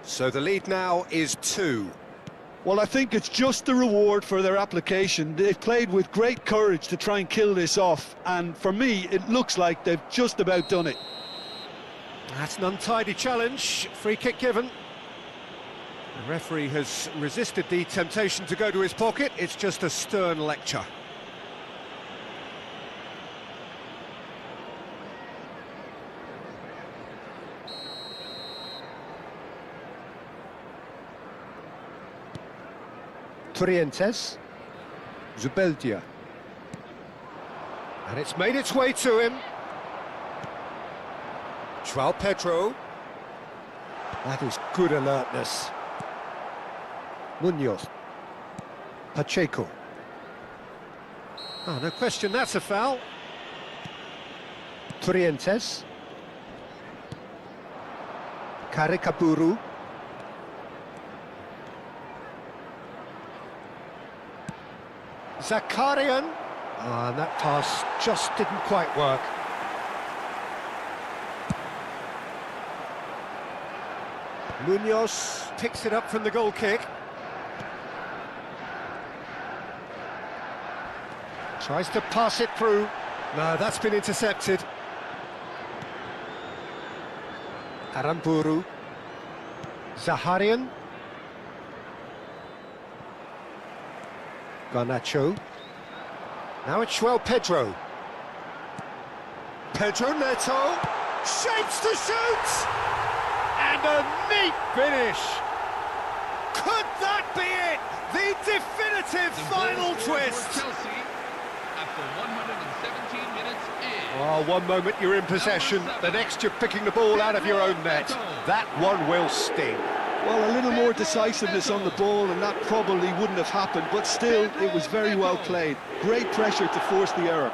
So the lead now is 2. Well, I think it's just the reward for their application. They've played with great courage to try and kill this off, and for me, it looks like they've just about done it. That's an untidy challenge, free kick given. The referee has resisted the temptation to go to his pocket. It's just a stern lecture. Turientes. Zubeldia. And it's made its way to him. João Pedro. That is good alertness. Munoz. Pacheco. Oh, no question, that's a foul. 1313. Karikaburu. Zakarian. And that pass just didn't quite work. Munoz picks it up from the goal kick. Tries to pass it through. No, that's been intercepted. Aramburu. Zaharian. Garnacho. Now it's João Pedro. Pedro Neto. Shapes to shoot! And a neat finish! Could that be it? The definitive final twist! Chelsea after 117 minutes in. Oh, one moment you're in possession, the next you're picking the ball out of your own net. That one will sting. Well, a little more decisiveness on the ball and that probably wouldn't have happened, but still, it was very well played. Great pressure to force the error.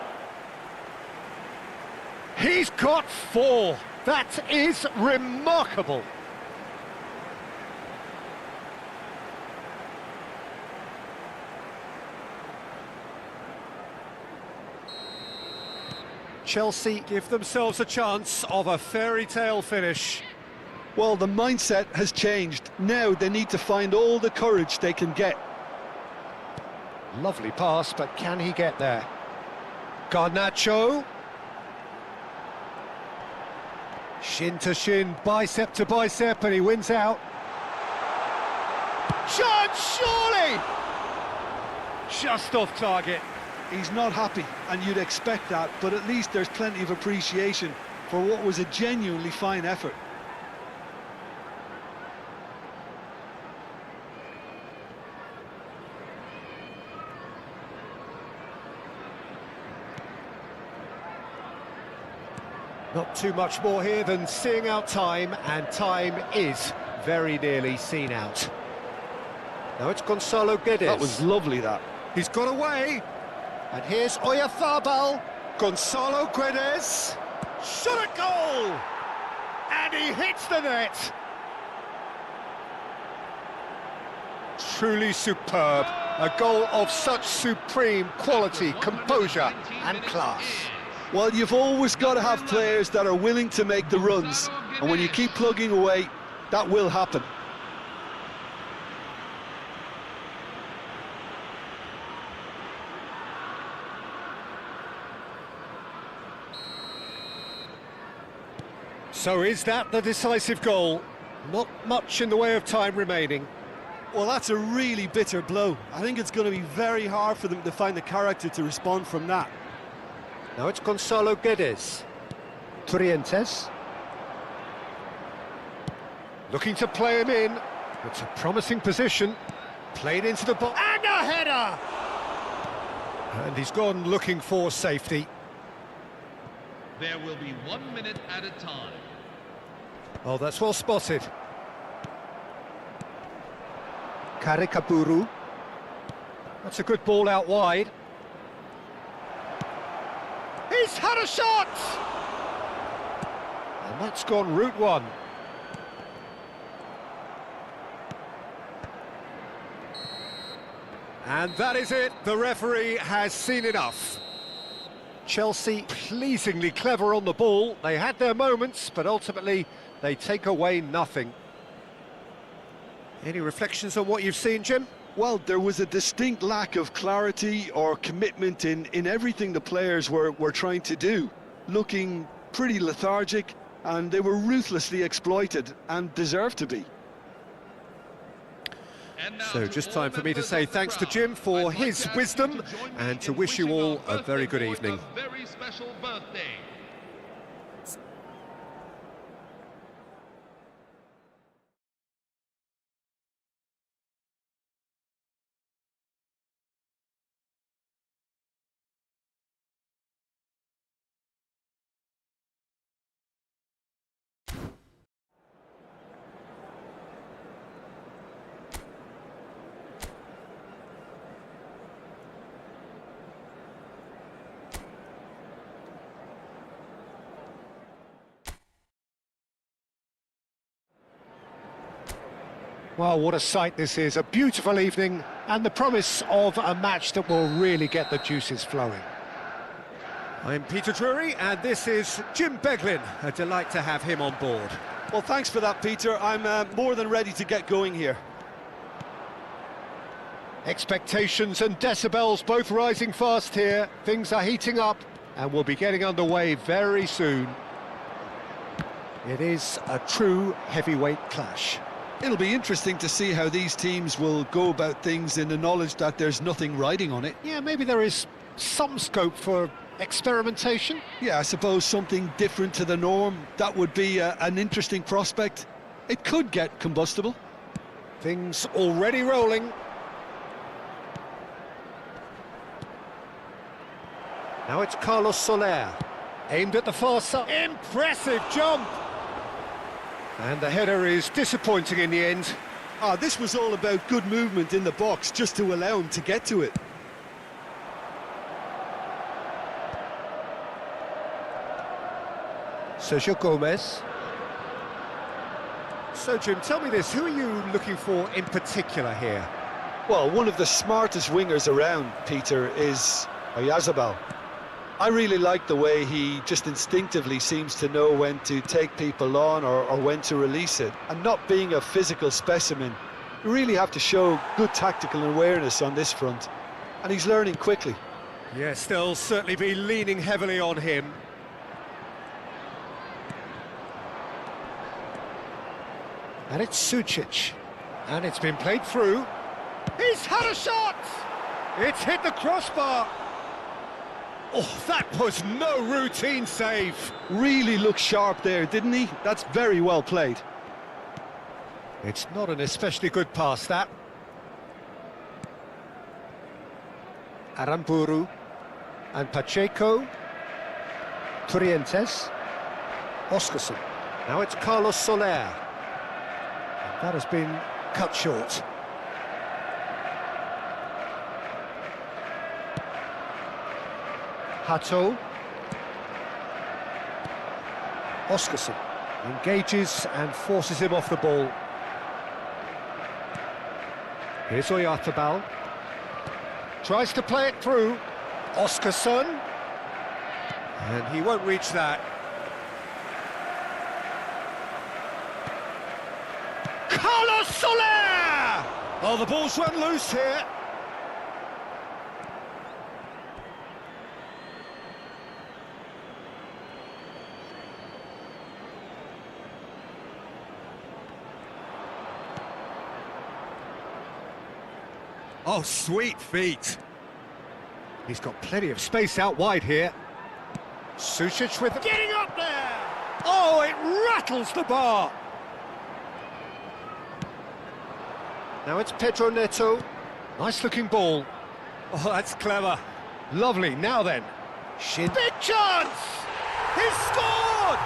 He's got 4. That is remarkable. Chelsea give themselves a chance of a fairy tale finish. Well, the mindset has changed. Now they need to find all the courage they can get. Lovely pass, but can he get there? Garnacho. Shin to shin, bicep to bicep, and he wins out. Chance, surely! Just off target. He's not happy, and you'd expect that, but at least there's plenty of appreciation for what was a genuinely fine effort. Not too much more here than seeing out time, and time is very nearly seen out. Now it's Gonzalo Guedes. That was lovely, that. He's got away. And here's Oyarzabal. Gonzalo Guedes. Shot at goal! And he hits the net. Truly superb. A goal of such supreme quality, composure and class. Well, you've always got to have players that are willing to make the runs, and when you keep plugging away, that will happen. So is that the decisive goal? Not much in the way of time remaining. Well, that's a really bitter blow. I think it's going to be very hard for them to find the character to respond from that. Now it's Gonzalo Guedes. Trientes. Looking to play him in. It's a promising position. Played into the box. And a header! And he's gone looking for safety. There will be 1 minute at a time. Oh, that's well spotted. Karikaburu. That's a good ball out wide. He's had a shot! And that's gone route one. And that is it. The referee has seen enough. Chelsea pleasingly clever on the ball. They had their moments, but ultimately they take away nothing. Any reflections on what you've seen, Jim? Well, there was a distinct lack of clarity or commitment in everything the players were trying to do. Looking pretty lethargic, and they were ruthlessly exploited, and deserved to be. So just time for me to say thanks to Jim for his wisdom, and to wish you all a very good evening. Very special birthday. Well, what a sight this is. A beautiful evening and the promise of a match that will really get the juices flowing. I'm Peter Drury and this is Jim Beglin. A delight to have him on board. Well, thanks for that, Peter. I'm more than ready to get going here. Expectations and decibels both rising fast here. Things are heating up and we'll be getting underway very soon. It is a true heavyweight clash. It'll be interesting to see how these teams will go about things in the knowledge that there's nothing riding on it. Yeah, maybe there is some scope for experimentation. Yeah, I suppose something different to the norm. That would be an interesting prospect. It could get combustible. Things already rolling. Now it's Carlos Soler, aimed at the far side. Impressive jump! And the header is disappointing in the end. This was all about good movement in the box, just to allow him to get to it. Sergio Gomez. So, Jim, tell me this, who are you looking for in particular here? Well, one of the smartest wingers around, Peter, is Oyarzabal. I really like the way he just instinctively seems to know when to take people on or when to release it. And not being a physical specimen, you really have to show good tactical awareness on this front. And he's learning quickly. Yes, they'll certainly be leaning heavily on him. And it's Ciud. And it's been played through. He's had a shot! It's hit the crossbar. Oh, that was no routine save. Really looked sharp there, didn't he? That's very well played. It's not an especially good pass, that. Aramburu and Pacheco. Trientes. Oscarson. Now it's Carlos Soler. And that has been cut short. Hato. Oscarson engages and forces him off the ball. Here's Oyarzabal. Tries to play it through. Oscarson. And he won't reach that. Carlos Soler! Oh, the ball's run loose here. Oh, sweet feet. He's got plenty of space out wide here. Ciud with... Getting up there! Oh, it rattles the bar! Now it's Pedro Neto. Nice-looking ball. Oh, that's clever. Lovely. Now then. Big chance! He's scored!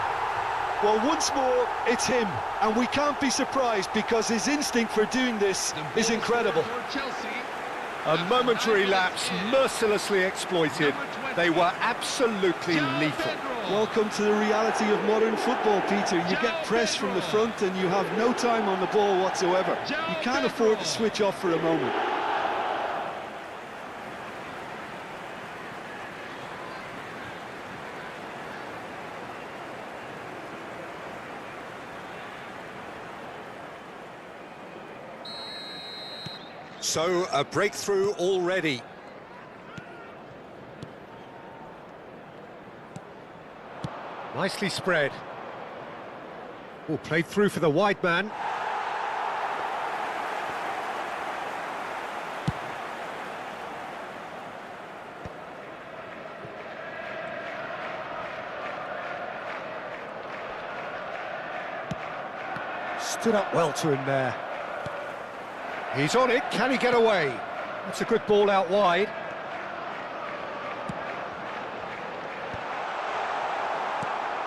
Well, once more, it's him. And we can't be surprised because his instinct for doing this is incredible. A momentary lapse, mercilessly exploited. They were absolutely lethal. Welcome to the reality of modern football, Peter. You get pressed from the front and you have no time on the ball whatsoever. You can't afford to switch off for a moment. So, a breakthrough already. Nicely spread. Oh, played through for the wide man. Stood up well to him there. He's on it, can he get away? That's a good ball out wide.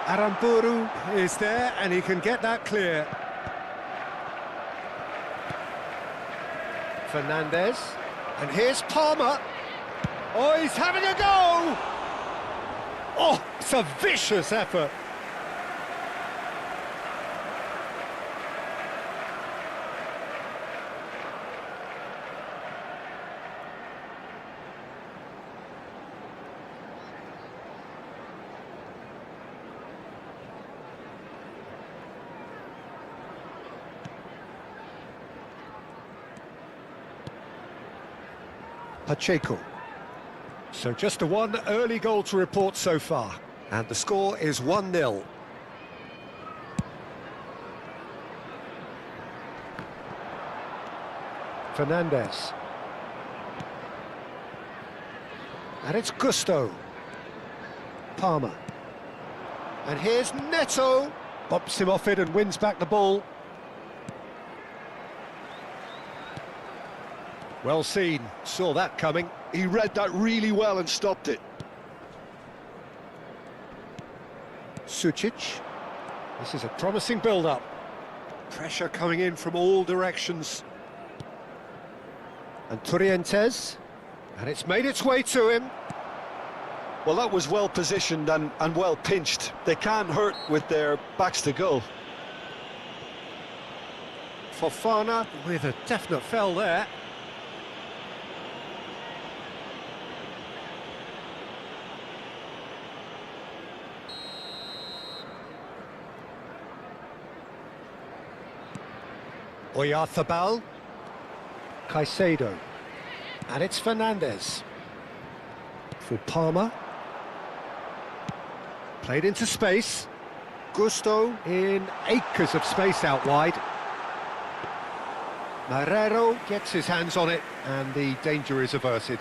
Aramburu is there and he can get that clear. Fernandez. And here's Palmer. Oh, he's having a go! Oh, it's a vicious effort. Pacheco. So just a one early goal to report so far. And the score is 1-0. Fernandez. And it's Gusto. Palmer. And here's Neto. Bops him off it and wins back the ball. Well seen, saw that coming. He read that really well and stopped it. Sucic. This is a promising build-up. Pressure coming in from all directions. And Turrientes. And it's made its way to him. Well, that was well positioned and well pinched. They can't hurt with their backs to goal. Fofana with a definite foul there. Oyarzabal. Caicedo. And it's Fernandez. For Palmer. Played into space. Gusto in acres of space out wide. Marrero gets his hands on it and the danger is averted.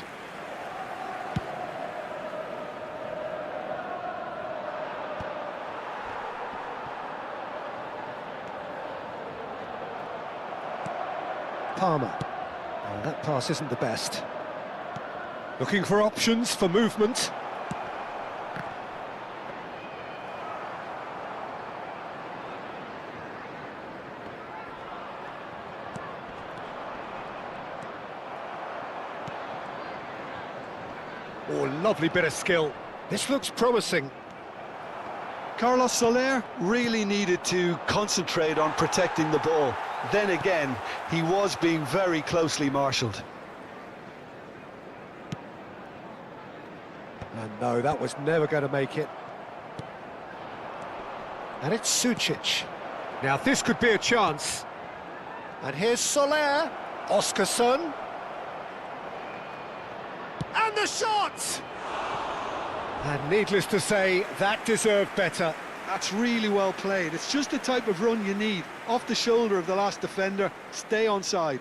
Palmer. Oh, that pass isn't the best. Looking for options for movement. Oh, lovely bit of skill. This looks promising. Carlos Soler really needed to concentrate on protecting the ball. Then again, he was being very closely marshalled. And no, that was never going to make it. And it's Sucic. Now this could be a chance. And here's Soler. Oscarson. And the shot! And needless to say, that deserved better. That's really well played. It's just the type of run you need. Off the shoulder of the last defender, stay onside.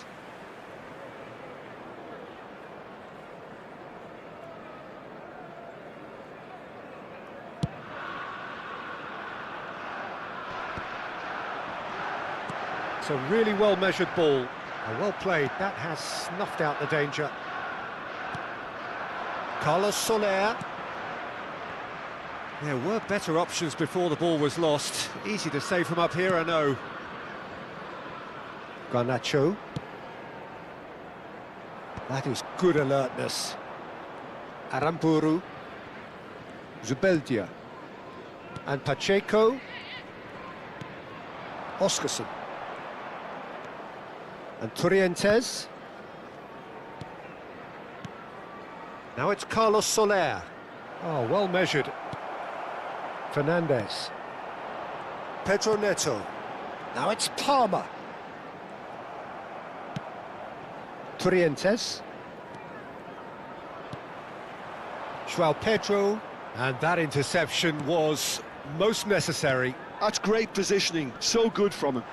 It's a really well-measured ball. Well played. That has snuffed out the danger. Carlos Soler. There were better options before the ball was lost. Easy to say from up here, I know. Garnacho. That is good alertness. Aramburu. Zubeldia. And Pacheco. Oscarson. And Turrientes. Now it's Carlos Soler. Oh, well measured. Fernandez. Pedro Neto. Now it's Palmer. Turrientes. João Pedro. And that interception was most necessary. That's great positioning, so good from him.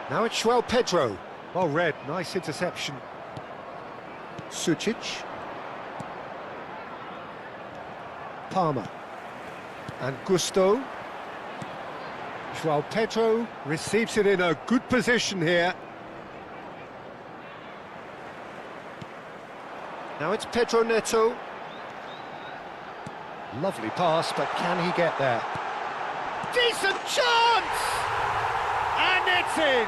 Now it's João Pedro. Well read, nice interception. Sucic. Palmer. And Gusto. João Pedro receives it in a good position here. Now it's Pedro Neto. Lovely pass, but can he get there? Decent chance! And it's in!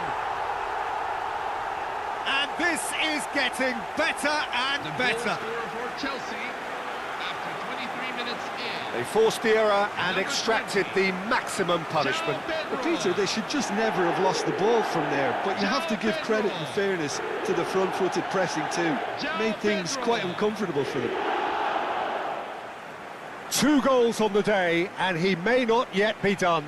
And this is getting better and better. Goal scorer for Chelsea after 23 minutes in. They forced the error and extracted the maximum punishment. But Peter, they should just never have lost the ball from there, but you have to give credit and fairness to the front-footed pressing too. Made things quite uncomfortable for them. 2 goals on the day, and he may not yet be done.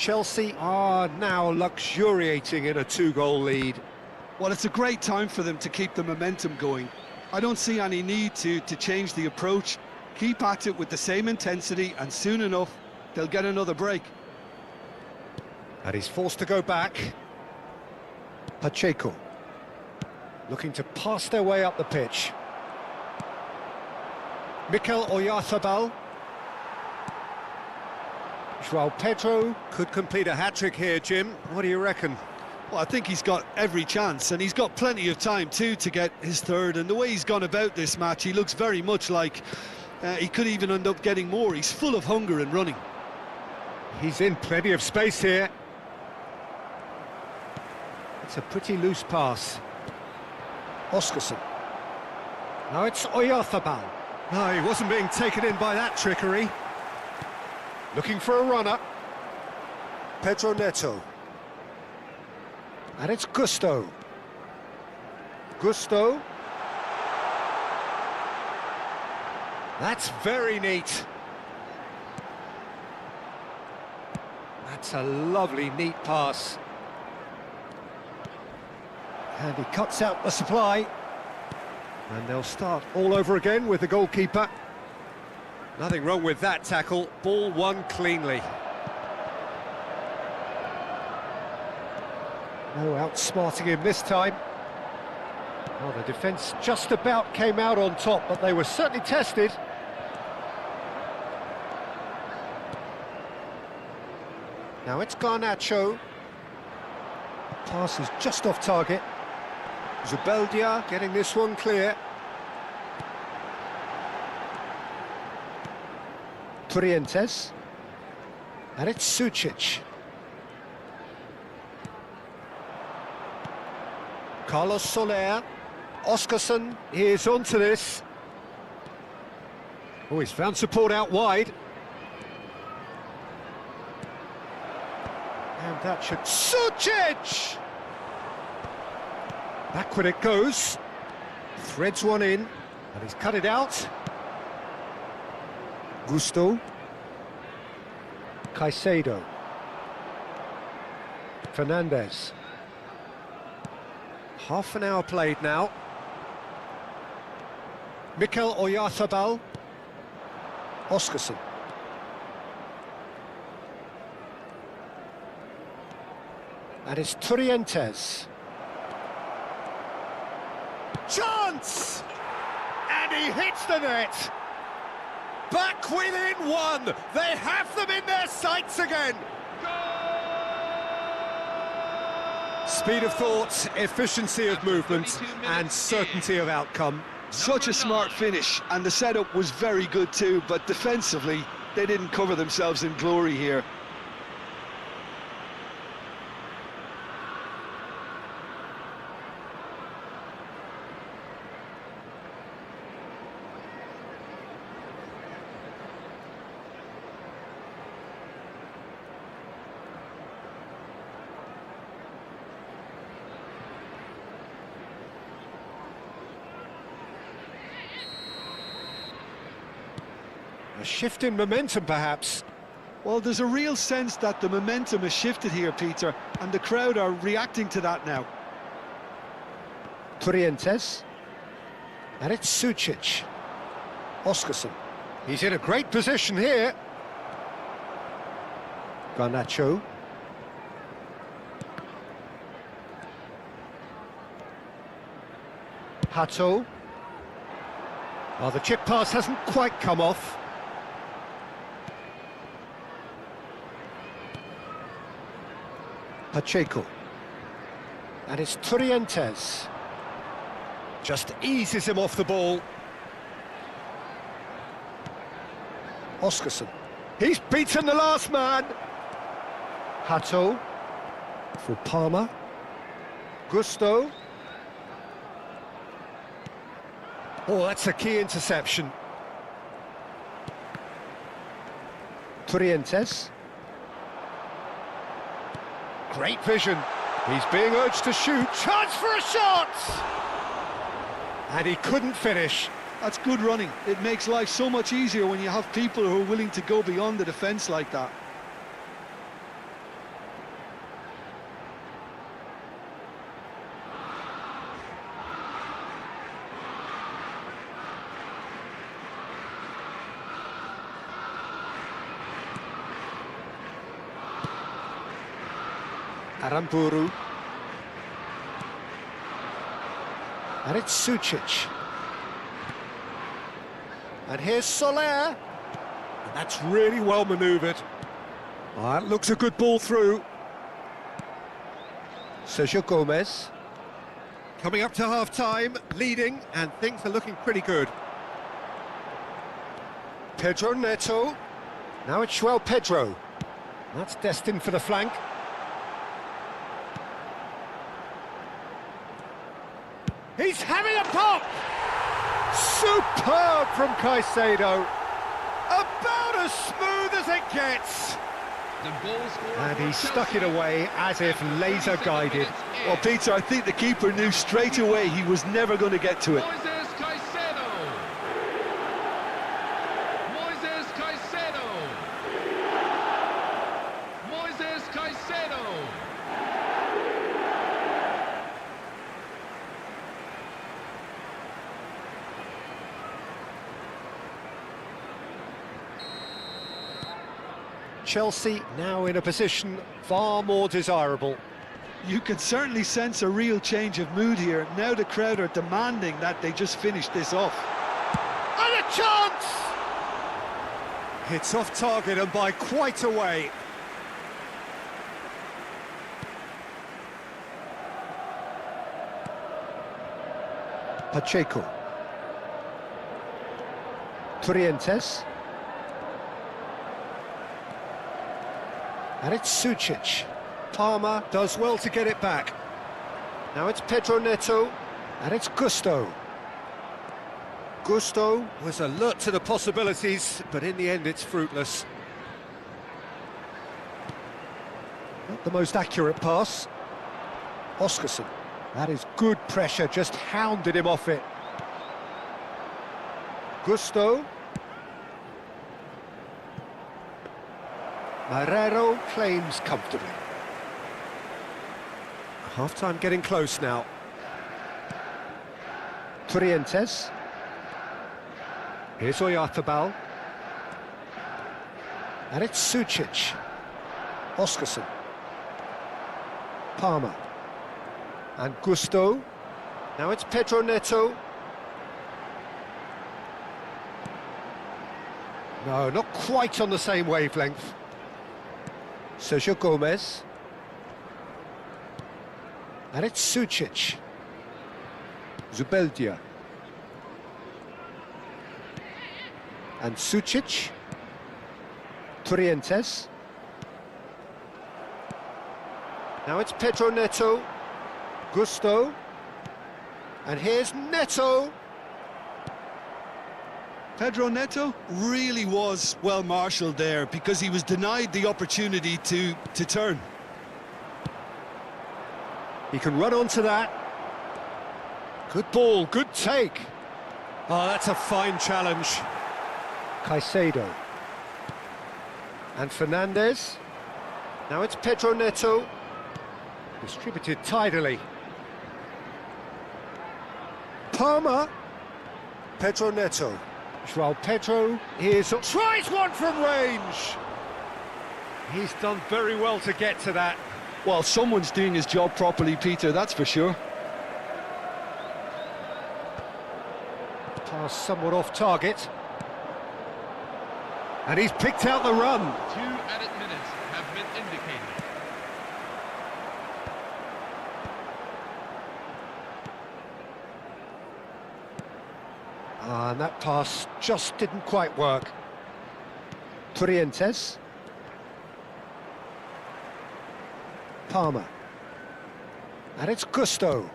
Chelsea are now luxuriating in a two-goal lead. Well, it's a great time for them to keep the momentum going. I don't see any need to change the approach. Keep at it with the same intensity, and soon enough, they'll get another break. And he's forced to go back. Pacheco. Looking to pass their way up the pitch. Mikel Oyarzabal. Joao Pedro could complete a hat-trick here, Jim. What do you reckon? Well, I think he's got every chance, and he's got plenty of time too to get his third. And the way he's gone about this match, he looks very much like he could even end up getting more. He's full of hunger and running. He's in plenty of space here. It's a pretty loose pass. Oscarson. Now it's Oyarzabal. No, he wasn't being taken in by that trickery. Looking for a runner. Pedro Neto. And it's Gusto. Gusto. That's very neat. That's a lovely, neat pass. And he cuts out the supply. And they'll start all over again with the goalkeeper. Nothing wrong with that tackle. Ball won cleanly. No outsmarting him this time. Well, the defence just about came out on top, but they were certainly tested. Now it's Garnacho. Pass is just off target. Zubeldia getting this one clear. Trientes. And it's Sucic. Carlos Soler. Oscarson is onto this. Oh, he's found support out wide. And that should... Sucic! Backward it goes. Threads one in. And he's cut it out. Gusto. Caicedo. Fernandez. Half an hour played now. Mikel Oyarzabal. Oscarson. And it's Trientes. Chance! And he hits the net! Back within one! They have them in their sights again! Speed of thought, efficiency of movement, and certainty of outcome. Such a smart finish, and the setup was very good too, but defensively, they didn't cover themselves in glory here. A shift in momentum, perhaps. Well, there's a real sense that the momentum has shifted here, Peter, and the crowd are reacting to that now. Trientes. And it's Sucic. Oscarson. He's in a great position here. Garnacho. Hato. Oh, the chip pass hasn't quite come off. Pacheco. And it's Trientes. Just eases him off the ball. Oscarson. He's beaten the last man. Hato. For Palmer. Gusto. Oh, that's a key interception. Trientes. Great vision. He's being urged to shoot. Chance for a shot! And he couldn't finish. That's good running. It makes life so much easier when you have people who are willing to go beyond the defence like that. Aramburu. And it's Sucic. And here's Soler. And that's really well manoeuvred. Oh, that looks a good ball through. Sergio Gomez. Coming up to half-time, leading, and things are looking pretty good. Pedro Neto. Now it's João Pedro. That's destined for the flank. He's having a pop! Superb from Caicedo. About as smooth as it gets. The goal scorer And for he stuck it Chelsea. away as if laser guided. Well, Peter, I think the keeper knew straight away he was never going to get to it. Moises Caicedo. Moises Caicedo. Moises Caicedo. Chelsea now in a position far more desirable. You can certainly sense a real change of mood here. Now the crowd are demanding that they just finish this off. And a chance! It's off target and by quite a way. Pacheco. Trientes. And it's Sucic. Palmer does well to get it back. Now it's Pedro Neto, and it's Gusto. Gusto was alert to the possibilities, but in the end it's fruitless. Not the most accurate pass. Oscarson. That is good pressure, just hounded him off it. Gusto. Marrero claims comfortably. Half-time getting close now. Trientes. Here's Oyarzabal. And it's Sucic. Oscarson. Palmer. And Gusto. Now it's Pedro Neto. No, not quite on the same wavelength. Sergio Gomez. And it's Sucic. Zubeldia. And Sucic. Trientes. Now it's Pedro Neto. Gusto. And here's Neto. Pedro Neto really was well marshalled there because he was denied the opportunity to turn. He can run onto that. Good ball, good take. Oh, that's a fine challenge. Caicedo. And Fernandez. Now it's Pedro Neto. Distributed tidily. Palmer. Pedro Neto. João Pedro tries one from range. He's done very well to get to that. Well, someone's doing his job properly, Peter, that's for sure. Pass somewhat off target. And he's picked out the run. 2 added minutes have been indicated. And that pass just didn't quite work. Trientes. Palmer. And it's Gusto.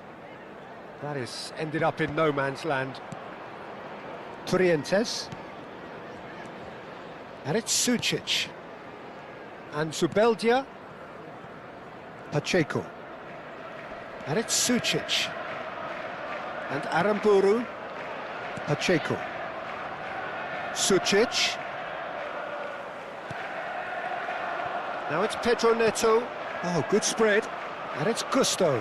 That is ended up in no man's land. Trientes. And it's Sucic. And Zubeldia. Pacheco. And it's Sucic. And Aramburu. Pacheco. Sucic. Now it's Pedro Neto. Oh, good spread. And it's Gusto.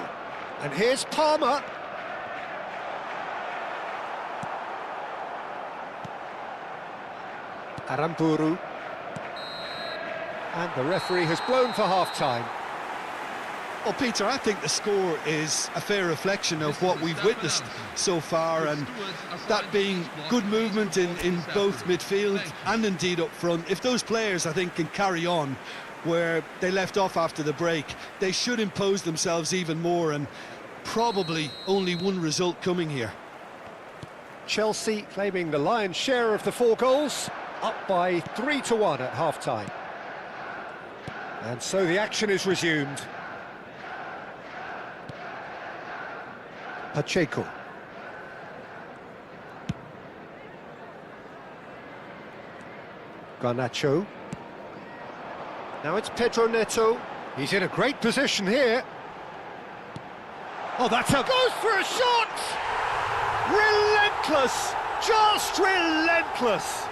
And here's Palmer. Aramburu. And the referee has blown for half-time. Well, Peter, I think the score is a fair reflection of what we've witnessed so far, and that being good movement in both midfield and indeed up front. If those players, I think, can carry on where they left off after the break, they should impose themselves even more, and probably only one result coming here. Chelsea claiming the lion's share of the 4 goals, up by 3-1 at half-time. And so the action is resumed. Pacheco. Garnacho. Now it's Pedro Neto. He's in a great position here. Oh, that's a... goes for a shot! Relentless! Just relentless!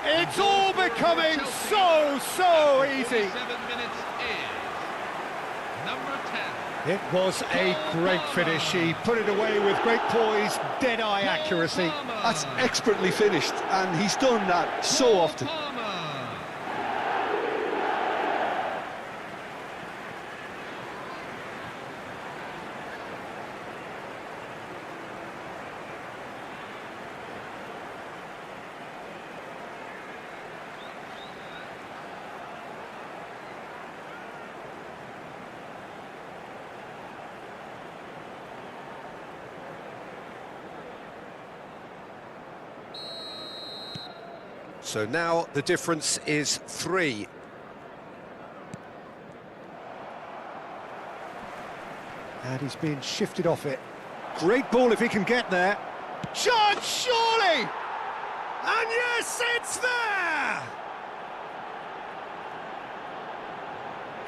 It's all becoming so easy. 7 minutes in. Number 10. It was a great finish. He put it away with great poise, dead-eye accuracy. That's expertly finished, and he's done that so often. So now the difference is 3. And he's being shifted off it. Great ball if he can get there. Shot, surely! And yes, it's there!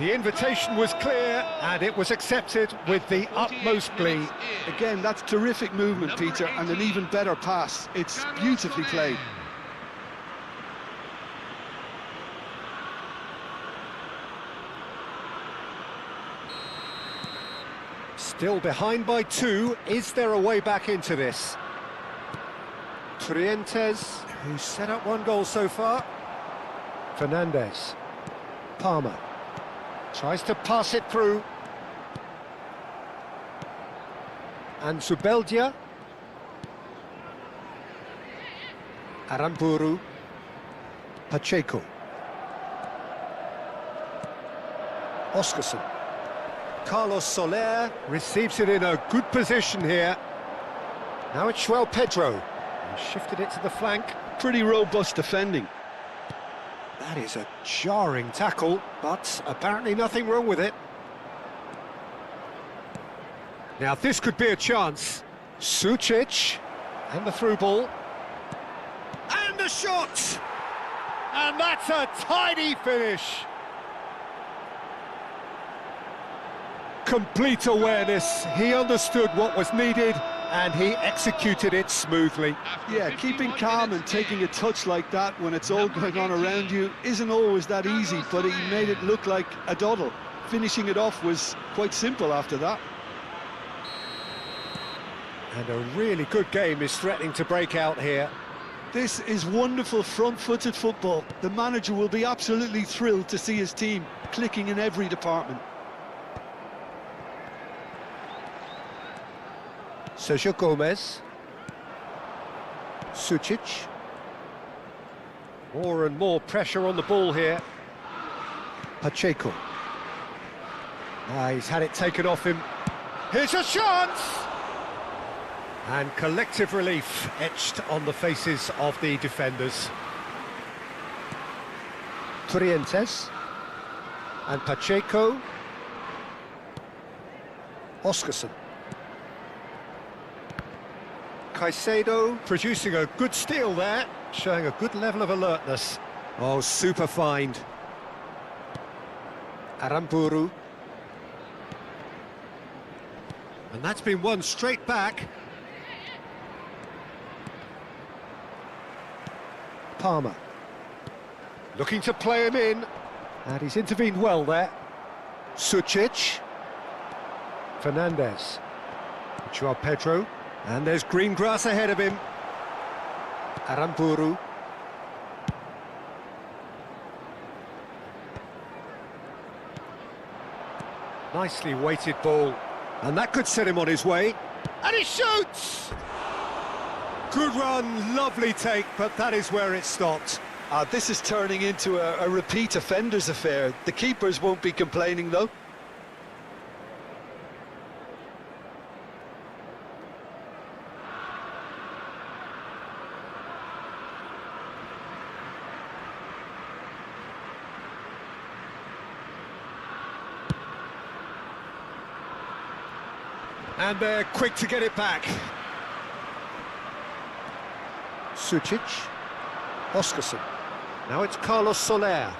The invitation was clear, and it was accepted with the utmost glee. Again, that's terrific movement, Peter, and an even better pass. It's beautifully played. Still behind by 2. Is there a way back into this? Trientes, who's set up 1 goal so far. Fernandez. Palmer. Tries to pass it through. And Zubeldia. Aramburu. Pacheco. Oscarson. Carlos Soler receives it in a good position here. Now it's João Pedro. And shifted it to the flank. Pretty robust defending. That is a jarring tackle, but apparently nothing wrong with it. Now this could be a chance. Sucic, and the through ball. And the shot! And that's a tidy finish. Complete awareness. He understood what was needed, and he executed it smoothly. Yeah, keeping calm and taking a touch like that when it's all going on around you isn't always that easy, but he made it look like a doddle. Finishing it off was quite simple after that. And a really good game is threatening to break out here. This is wonderful front-footed football. The manager will be absolutely thrilled to see his team clicking in every department. Sergio Gomez. Sucic. More and more pressure on the ball here. Pacheco. He's had it taken off him. Here's a chance! And collective relief etched on the faces of the defenders. Trientes. And Pacheco. Oscarson. Caicedo producing a good steal there, showing a good level of alertness. Oh, super find. Aramburu. And that's been won straight back. Palmer. Looking to play him in. And he's intervened well there. Sucic. Fernandez. João Pedro. And there's green grass ahead of him. Aramburu. Nicely weighted ball. And that could set him on his way. And he shoots! Good run, lovely take, but that is where it stopped. This is turning into a repeat offenders affair. The keepers won't be complaining, though. And they're quick to get it back. Sucic. Oskarsson. Now it's Carlos Soler.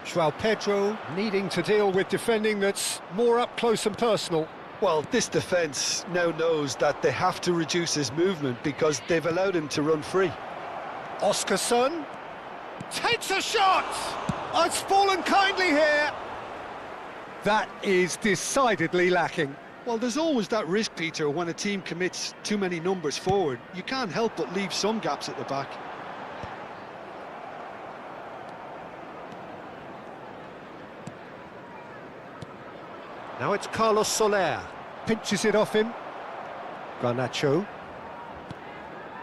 João Pedro needing to deal with defending that's more up close and personal. Well, this defence now knows that they have to reduce his movement because they've allowed him to run free. Oskarsson takes a shot! Oh, it's fallen kindly here. That is decidedly lacking. Well, there's always that risk, Peter, when a team commits too many numbers forward. You can't help but leave some gaps at the back. Now it's Carlos Soler. Pinches it off him. Garnacho.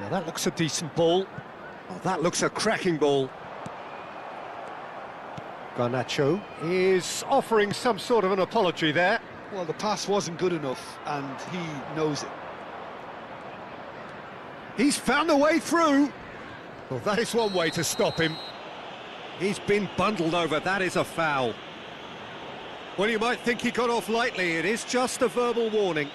Now that looks a decent ball. Oh, that looks a cracking ball. Garnacho is offering some sort of an apology there. Well, the pass wasn't good enough, and he knows it. He's found a way through. Well, that is one way to stop him. He's been bundled over, that is a foul. Well, you might think he got off lightly, it is just a verbal warning.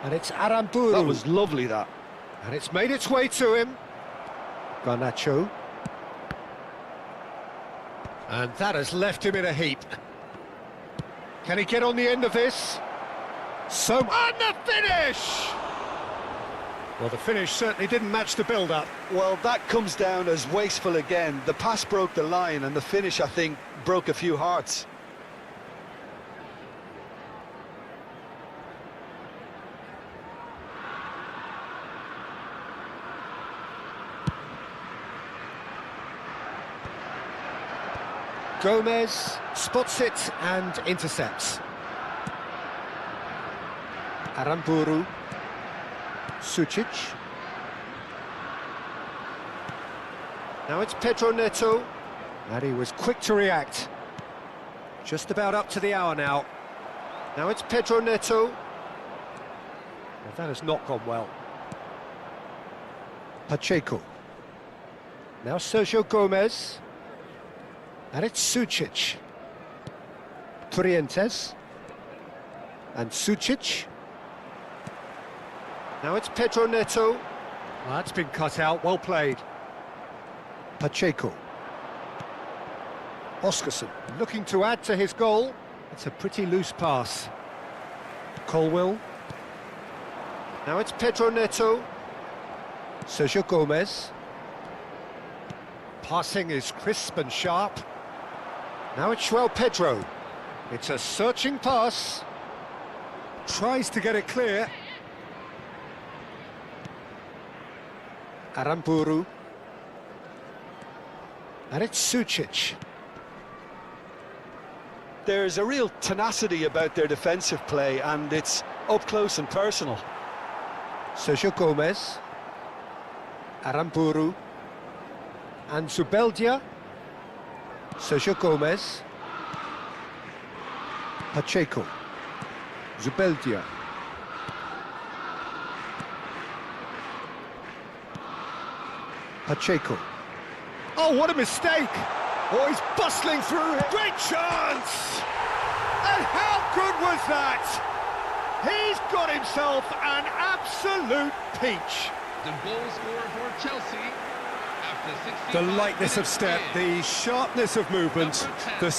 And it's Aramburu. That was lovely, that. And it's made its way to him. Garnacho. And that has left him in a heap. Can he get on the end of this? And the finish! Well, the finish certainly didn't match the build-up. Well, that comes down as wasteful again. The pass broke the line, and the finish, I think, broke a few hearts. Gomez spots it and intercepts. Aramburu. Sucic. Now it's Pedro Neto. And he was quick to react. Just about up to the hour now. Now it's Pedro Neto. Well, that has not gone well. Pacheco. Now Sergio Gomez. And it's Sucic. Trientes. And Sucic. Now it's Pedro Neto. Well, that's been cut out, well played. Pacheco. Oskarsson looking to add to his goal. It's a pretty loose pass. Colwill. Now it's Pedro Neto. Sergio Gomez. Passing is crisp and sharp. Now it's João Pedro. It's a searching pass. Tries to get it clear. Aramburu. And it's Sucic. There's a real tenacity about their defensive play, and it's up close and personal. Sergio Gomez. Aramburu. And Zubeldia. Sergio Gomez. Pacheco. Zubeldia. Pacheco. Oh, what a mistake! Oh, he's bustling through here. Great chance! And how good was that? He's got himself an absolute peach. The goal scorer for Chelsea. The lightness of step, the sharpness of movement, the